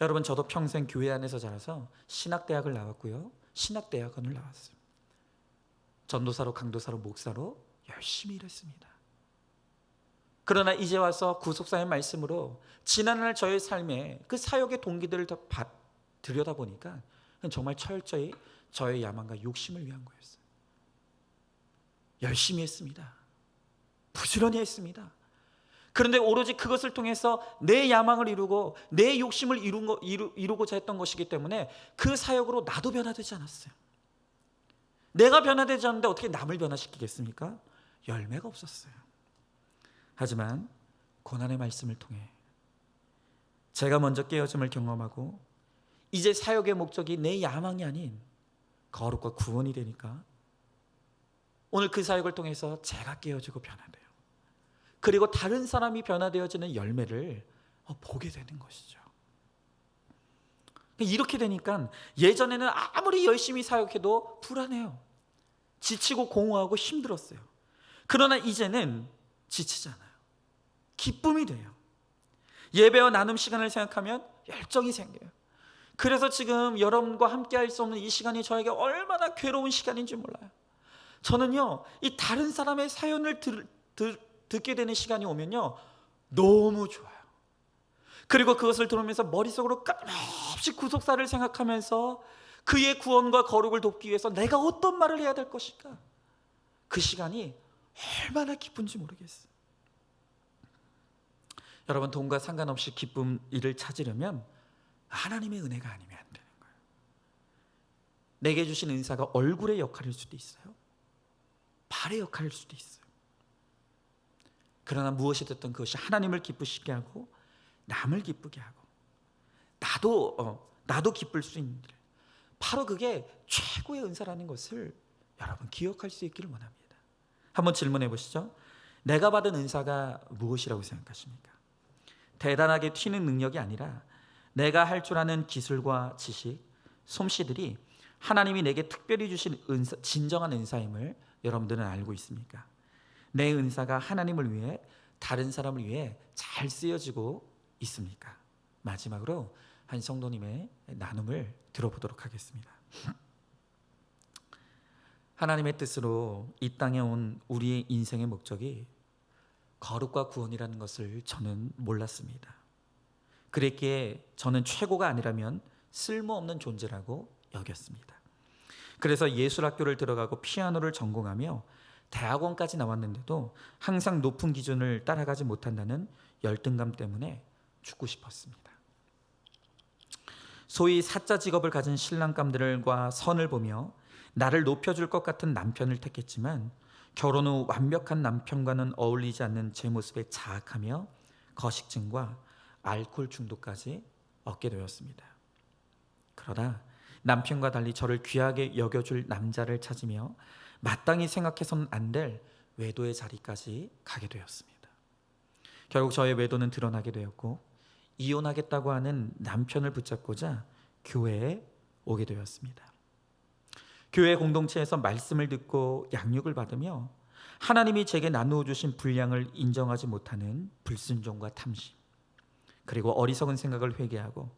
여러분, 저도 평생 교회 안에서 자라서 신학대학을 나왔고요, 신학대학원을 나왔어요. 전도사로, 강도사로, 목사로 열심히 일했습니다. 그러나 이제 와서 구속사의 말씀으로 지난날 저의 삶에 그 사역의 동기들을 들여다보니까 정말 철저히 저의 야망과 욕심을 위한 거였어요. 열심히 했습니다. 부지런히 했습니다. 그런데 오로지 그것을 통해서 내 야망을 이루고 내 욕심을 이루고자 했던 것이기 때문에 그 사역으로 나도 변화되지 않았어요. 내가 변화되지 않는데 어떻게 남을 변화시키겠습니까? 열매가 없었어요. 하지만 고난의 말씀을 통해 제가 먼저 깨어짐을 경험하고 이제 사역의 목적이 내 야망이 아닌 거룩과 구원이 되니까 오늘 그 사역을 통해서 제가 깨어지고 변화돼요. 그리고 다른 사람이 변화되어지는 열매를 보게 되는 것이죠. 이렇게 되니까 예전에는 아무리 열심히 사역해도 불안해요. 지치고 공허하고 힘들었어요. 그러나 이제는 지치지 않아요. 기쁨이 돼요. 예배와 나눔 시간을 생각하면 열정이 생겨요. 그래서 지금 여러분과 함께 할 수 없는 이 시간이 저에게 얼마나 괴로운 시간인지 몰라요. 저는요, 이 다른 사람의 사연을 듣게 되는 시간이 오면요, 너무 좋아요. 그리고 그것을 들으면서 머릿속으로 끊임없이 구속사를 생각하면서 그의 구원과 거룩을 돕기 위해서 내가 어떤 말을 해야 될 것인가. 그 시간이 얼마나 기쁜지 모르겠어요. 여러분, 돈과 상관없이 기쁨 일을 찾으려면 하나님의 은혜가 아니면 안 되는 거예요. 내게 주신 은사가 얼굴의 역할일 수도 있어요. 발의 역할일 수도 있어요. 그러나 무엇이 됐든 그것이 하나님을 기쁘시게 하고 남을 기쁘게 하고 나도 기쁠 수 있는 일, 바로 그게 최고의 은사라는 것을 여러분 기억할 수 있기를 원합니다. 한번 질문해 보시죠. 내가 받은 은사가 무엇이라고 생각하십니까? 대단하게 튀는 능력이 아니라 내가 할 줄 아는 기술과 지식, 솜씨들이 하나님이 내게 특별히 주신 은사, 진정한 은사임을 여러분들은 알고 있습니까? 내 은사가 하나님을 위해, 다른 사람을 위해 잘 쓰여지고 있습니까? 마지막으로 한 성도님의 나눔을 들어보도록 하겠습니다. 하나님의 뜻으로 이 땅에 온 우리의 인생의 목적이 거룩과 구원이라는 것을 저는 몰랐습니다. 그랬기에 저는 최고가 아니라면 쓸모없는 존재라고 여겼습니다. 그래서 예술학교를 들어가고 피아노를 전공하며 대학원까지 나왔는데도 항상 높은 기준을 따라가지 못한다는 열등감 때문에 죽고 싶었습니다. 소위 사자 직업을 가진 신랑감들과 선을 보며 나를 높여줄 것 같은 남편을 택했지만 결혼 후 완벽한 남편과는 어울리지 않는 제 모습에 자학하며 거식증과 알코올 중독까지 얻게 되었습니다. 그러다 남편과 달리 저를 귀하게 여겨줄 남자를 찾으며 마땅히 생각해서는 안 될 외도의 자리까지 가게 되었습니다. 결국 저의 외도는 드러나게 되었고 이혼하겠다고 하는 남편을 붙잡고자 교회에 오게 되었습니다. 교회 공동체에서 말씀을 듣고 양육을 받으며 하나님이 제게 나누어 주신 분량을 인정하지 못하는 불순종과 탐심, 그리고 어리석은 생각을 회개하고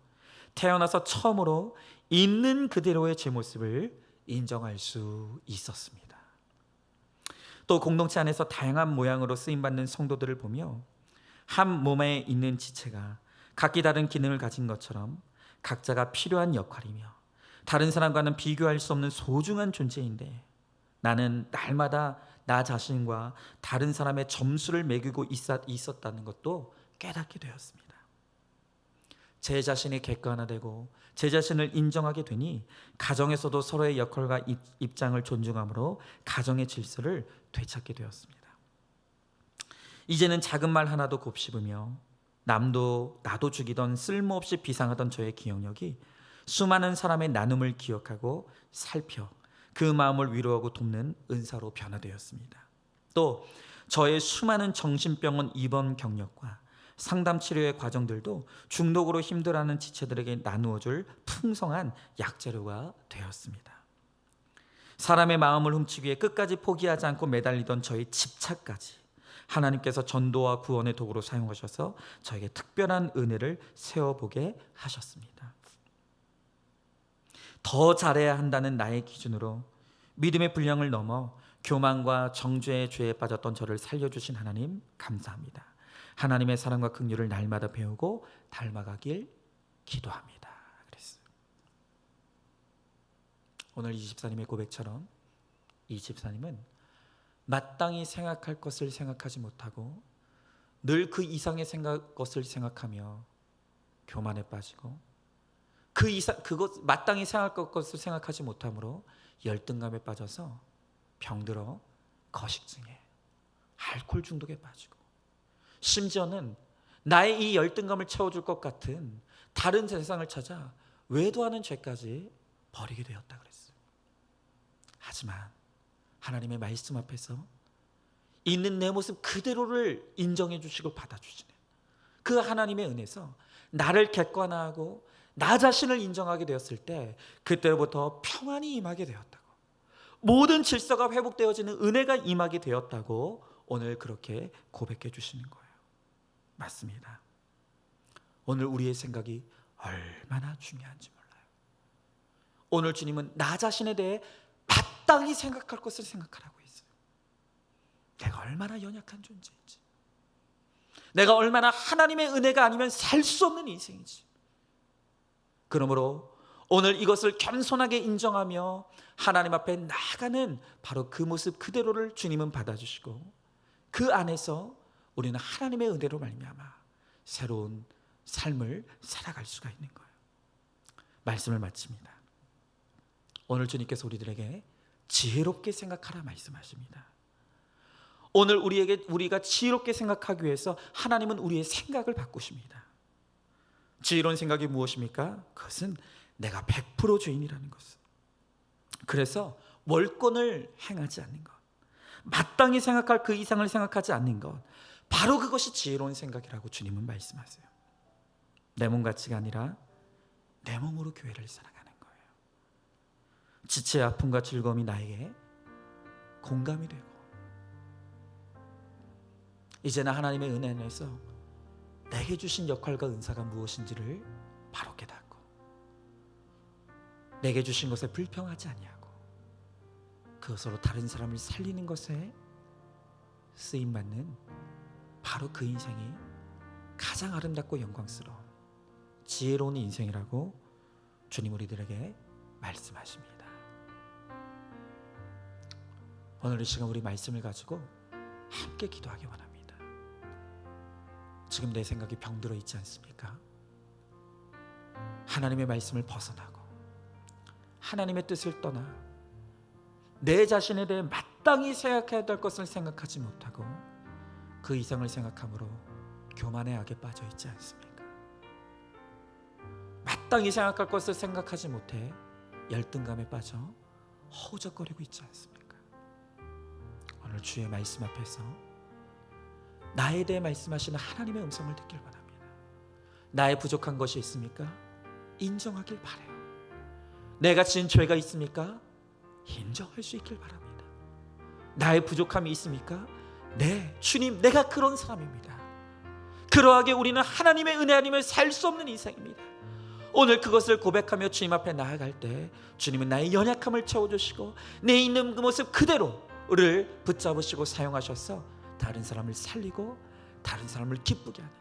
태어나서 처음으로 있는 그대로의 제 모습을 인정할 수 있었습니다. 또 공동체 안에서 다양한 모양으로 쓰임받는 성도들을 보며 한 몸에 있는 지체가 각기 다른 기능을 가진 것처럼 각자가 필요한 역할이며 다른 사람과는 비교할 수 없는 소중한 존재인데 나는 날마다 나 자신과 다른 사람의 점수를 매기고 있었다는 것도 깨닫게 되었습니다. 제 자신이 객관화되고 제 자신을 인정하게 되니 가정에서도 서로의 역할과 입장을 존중함으로 가정의 질서를 되찾게 되었습니다. 이제는 작은 말 하나도 곱씹으며 남도 나도 죽이던 쓸모없이 비상하던 저의 기억력이 수많은 사람의 나눔을 기억하고 살펴 그 마음을 위로하고 돕는 은사로 변화되었습니다. 또 저의 수많은 정신병원 입원 경력과 상담 치료의 과정들도 중독으로 힘들어하는 지체들에게 나누어줄 풍성한 약재료가 되었습니다. 사람의 마음을 훔치기 위해 끝까지 포기하지 않고 매달리던 저의 집착까지 하나님께서 전도와 구원의 도구로 사용하셔서 저에게 특별한 은혜를 세워보게 하셨습니다. 더 잘해야 한다는 나의 기준으로 믿음의 분량을 넘어 교만과 정죄의 죄에 빠졌던 저를 살려주신 하나님 감사합니다. 하나님의 사랑과 긍휼을 날마다 배우고 닮아가길 기도합니다. 그랬어요. 오늘 이 집사님의 고백처럼 이 집사님은 마땅히 생각할 것을 생각하지 못하고 늘 그 이상의 것을 생각하며 교만에 빠지고 그것 마땅히 생각할 것을 생각하지 못함으로 열등감에 빠져서 병들어 거식증에 알코올 중독에 빠지고 심지어는 나의 이 열등감을 채워줄 것 같은 다른 세상을 찾아 외도하는 죄까지 버리게 되었다 그랬어요. 하지만 하나님의 말씀 앞에서 있는 내 모습 그대로를 인정해 주시고 받아주시는 그 하나님의 은혜에서 나를 객관화하고 나 자신을 인정하게 되었을 때 그때부터 평안이 임하게 되었다고, 모든 질서가 회복되어지는 은혜가 임하게 되었다고 오늘 그렇게 고백해 주시는 거예요. 맞습니다. 오늘 우리의 생각이 얼마나 중요한지 몰라요. 오늘 주님은 나 자신에 대해 마땅히 생각할 것을 생각하라고 했어요. 내가 얼마나 연약한 존재인지, 내가 얼마나 하나님의 은혜가 아니면 살 수 없는 인생인지. 그러므로 오늘 이것을 겸손하게 인정하며 하나님 앞에 나아가는 바로 그 모습 그대로를 주님은 받아주시고, 그 안에서 우리는 하나님의 은혜로 말미암아 새로운 삶을 살아갈 수가 있는 거예요. 말씀을 마칩니다. 오늘 주님께서 우리들에게 지혜롭게 생각하라 말씀하십니다. 오늘 우리가 지혜롭게 생각하기 위해서 하나님은 우리의 생각을 바꾸십니다. 지혜로운 생각이 무엇입니까? 그것은 내가 100% 죄인이라는 것. 그래서 월권을 행하지 않는 것, 마땅히 생각할 그 이상을 생각하지 않는 것, 바로 그것이 지혜로운 생각이라고 주님은 말씀하세요. 내 몸 가치가 아니라 내 몸으로 교회를 살아가는 거예요. 지체의 아픔과 즐거움이 나에게 공감이 되고, 이제는 하나님의 은혜 안에서 내게 주신 역할과 은사가 무엇인지를 바로 깨닫고, 내게 주신 것에 불평하지 아니하고 그것으로 다른 사람을 살리는 것에 쓰임받는 바로 그 인생이 가장 아름답고 영광스러운 지혜로운 인생이라고 주님 우리들에게 말씀하십니다. 오늘 이 시간 우리 말씀을 가지고 함께 기도하기 원합니다. 지금 내 생각이 병들어 있지 않습니까? 하나님의 말씀을 벗어나고 하나님의 뜻을 떠나 내 자신에 대해 마땅히 생각해야 될 것을 생각하지 못하고 그 이상을 생각함으로 교만의 악에 빠져 있지 않습니까? 마땅히 생각할 것을 생각하지 못해 열등감에 빠져 허우적거리고 있지 않습니까? 오늘 주의 말씀 앞에서 나에 대해 말씀하시는 하나님의 음성을 듣길 바랍니다. 나의 부족한 것이 있습니까? 인정하길 바라요. 내가 지은 죄가 있습니까? 인정할 수 있길 바랍니다. 나의 부족함이 있습니까? 네, 주님, 내가 그런 사람입니다. 그러하게 우리는 하나님의 은혜 아니면 살 수 없는 인생입니다. 오늘 그것을 고백하며 주님 앞에 나아갈 때 주님은 나의 연약함을 채워주시고 내 있는 그 모습 그대로를 붙잡으시고 사용하셔서 다른 사람을 살리고 다른 사람을 기쁘게 하는,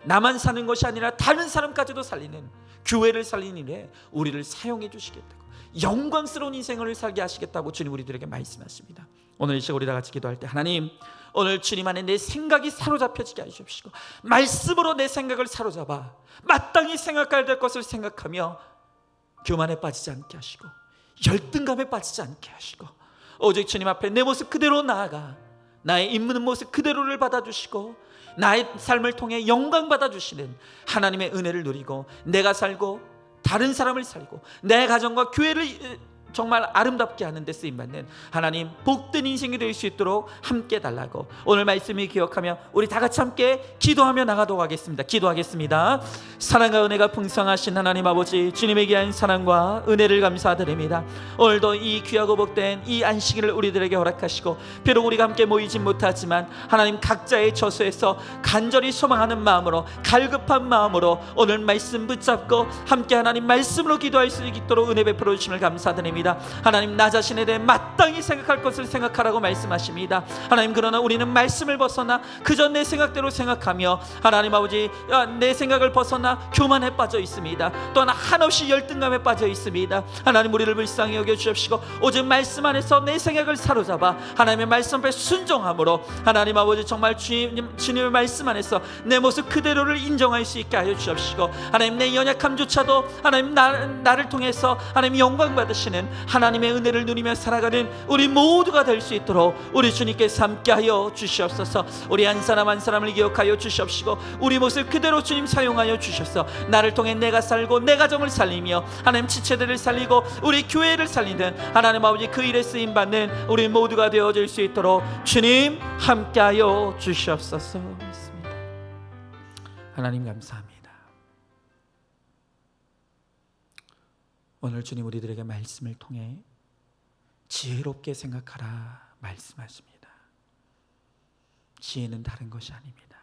나만 사는 것이 아니라 다른 사람까지도 살리는, 교회를 살리는 일에 우리를 사용해 주시겠다고, 영광스러운 인생을 살게 하시겠다고 주님 우리들에게 말씀하십니다. 오늘 이 시간 우리 다 같이 기도할 때, 하나님, 오늘 주님 안에 내 생각이 사로잡혀지게 하시옵시고 말씀으로 내 생각을 사로잡아 마땅히 생각해야 될 것을 생각하며 교만에 빠지지 않게 하시고 열등감에 빠지지 않게 하시고 오직 주님 앞에 내 모습 그대로 나아가 나의 있는 모습 그대로를 받아주시고 나의 삶을 통해 영광 받아주시는 하나님의 은혜를 누리고 내가 살고 다른 사람을 살고 내 가정과 교회를 정말 아름답게 하는 데 쓰임받는 하나님 복된 인생이 될 수 있도록 함께 달라고 오늘 말씀을 기억하며 우리 다 같이 함께 기도하며 나가도록 하겠습니다. 기도하겠습니다. 사랑과 은혜가 풍성하신 하나님 아버지, 주님의 귀한 사랑과 은혜를 감사드립니다. 오늘도 이 귀하고 복된 이 안식일을 우리들에게 허락하시고 비록 우리가 함께 모이진 못하지만 하나님 각자의 처소에서 간절히 소망하는 마음으로 갈급한 마음으로 오늘 말씀 붙잡고 함께 하나님 말씀으로 기도할 수 있도록 은혜 베풀어 주심을 감사드립니다. 하나님, 나 자신에 대해 마땅히 생각할 것을 생각하라고 말씀하십니다. 하나님, 그러나 우리는 말씀을 벗어나 그저 내 생각대로 생각하며 하나님 아버지 내 생각을 벗어나 교만에 빠져 있습니다. 또한 한없이 열등감에 빠져 있습니다. 하나님, 우리를 불쌍히 여겨주십시고 오직 말씀 안에서 내 생각을 사로잡아 하나님의 말씀 앞에 순종함으로 하나님 아버지 정말 주님의 말씀 안에서 내 모습 그대로를 인정할 수 있게 하여 주십시고 하나님, 내 연약함조차도 하나님 나를 통해서 하나님 영광 받으시는 하나님의 은혜를 누리며 살아가는 우리 모두가 될 수 있도록 우리 주님께서 함께하여 주시옵소서. 우리 한 사람 한 사람을 기억하여 주시옵시고 우리 모습 그대로 주님 사용하여 주셔서 나를 통해 내가 살고 내 가정을 살리며 하나님 지체들을 살리고 우리 교회를 살리는 하나님 아버지 그 일에 쓰임받는 우리 모두가 되어질 수 있도록 주님 함께하여 주시옵소서. 믿습니다. 하나님 감사합니다. 오늘 주님 우리들에게 말씀을 통해 지혜롭게 생각하라 말씀하십니다. 지혜는 다른 것이 아닙니다.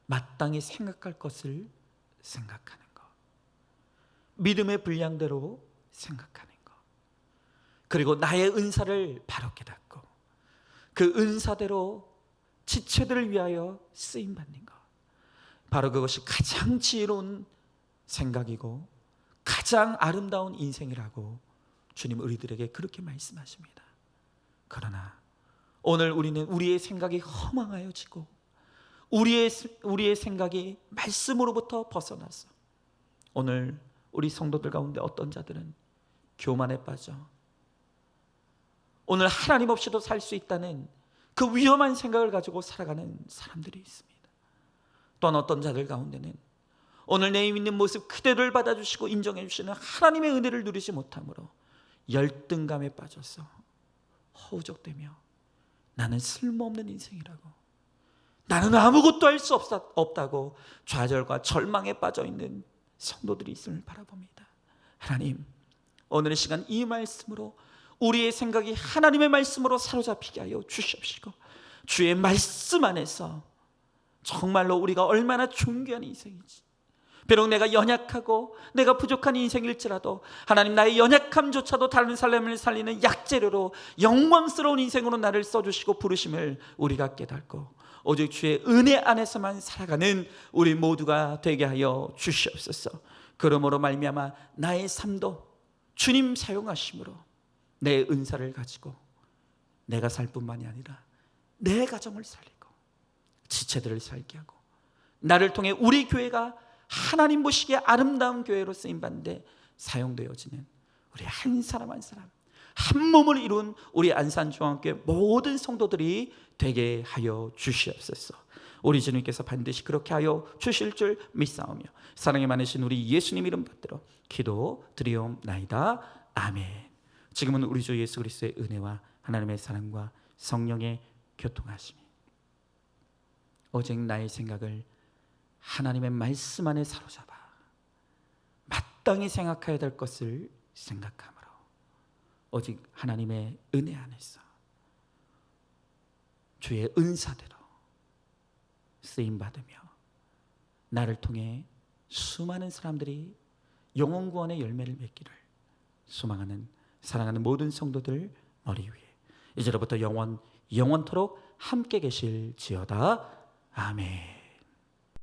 마땅히 생각할 것을 생각하는 것, 믿음의 분량대로 생각하는 것, 그리고 나의 은사를 바로 깨닫고 그 은사대로 지체들을 위하여 쓰임받는 것, 바로 그것이 가장 지혜로운 생각이고 가장 아름다운 인생이라고 주님 우리들에게 그렇게 말씀하십니다. 그러나 오늘 우리는 우리의 생각이 허망하여지고 우리의 생각이 말씀으로부터 벗어나서 오늘 우리 성도들 가운데 어떤 자들은 교만에 빠져 오늘 하나님 없이도 살 수 있다는 그 위험한 생각을 가지고 살아가는 사람들이 있습니다. 또한 어떤 자들 가운데는 오늘 내 있는 모습 그대로를 받아주시고 인정해 주시는 하나님의 은혜를 누리지 못함으로 열등감에 빠져서 허우적대며 나는 쓸모없는 인생이라고, 나는 아무것도 할 수 없다고 좌절과 절망에 빠져있는 성도들이 있음을 바라봅니다. 하나님, 오늘 이 시간 이 말씀으로 우리의 생각이 하나님의 말씀으로 사로잡히게 하여 주시옵시고 주의 말씀 안에서 정말로 우리가 얼마나 존귀한 인생인지, 비록 내가 연약하고 내가 부족한 인생일지라도 하나님 나의 연약함조차도 다른 사람을 살리는 약재료로 영광스러운 인생으로 나를 써주시고 부르심을 우리가 깨닫고 오직 주의 은혜 안에서만 살아가는 우리 모두가 되게 하여 주시옵소서. 그러므로 말미암아 나의 삶도 주님 사용하심으로 내 은사를 가지고 내가 살 뿐만이 아니라 내 가정을 살리고 지체들을 살게 하고 나를 통해 우리 교회가 하나님 보시기에 아름다운 교회로 쓰임받는데 사용되어지는 우리 한 사람 한 사람 한 몸을 이룬 우리 안산중앙교회 모든 성도들이 되게 하여 주시옵소서. 우리 주님께서 반드시 그렇게 하여 주실 줄 믿사오며 사랑이 많으신 우리 예수님 이름 받들어 기도 드리옵나이다. 아멘. 지금은 우리 주 예수 그리스도의 은혜와 하나님의 사랑과 성령의 교통하심이 오직 나의 생각을 하나님의 말씀 안에 사로잡아 마땅히 생각해야 될 것을 생각함으로 오직 하나님의 은혜 안에서 주의 은사대로 쓰임받으며 나를 통해 수많은 사람들이 영혼 구원의 열매를 맺기를 소망하는 사랑하는 모든 성도들 머리 위에 이제로부터 영원토록 함께 계실지어다. 아멘.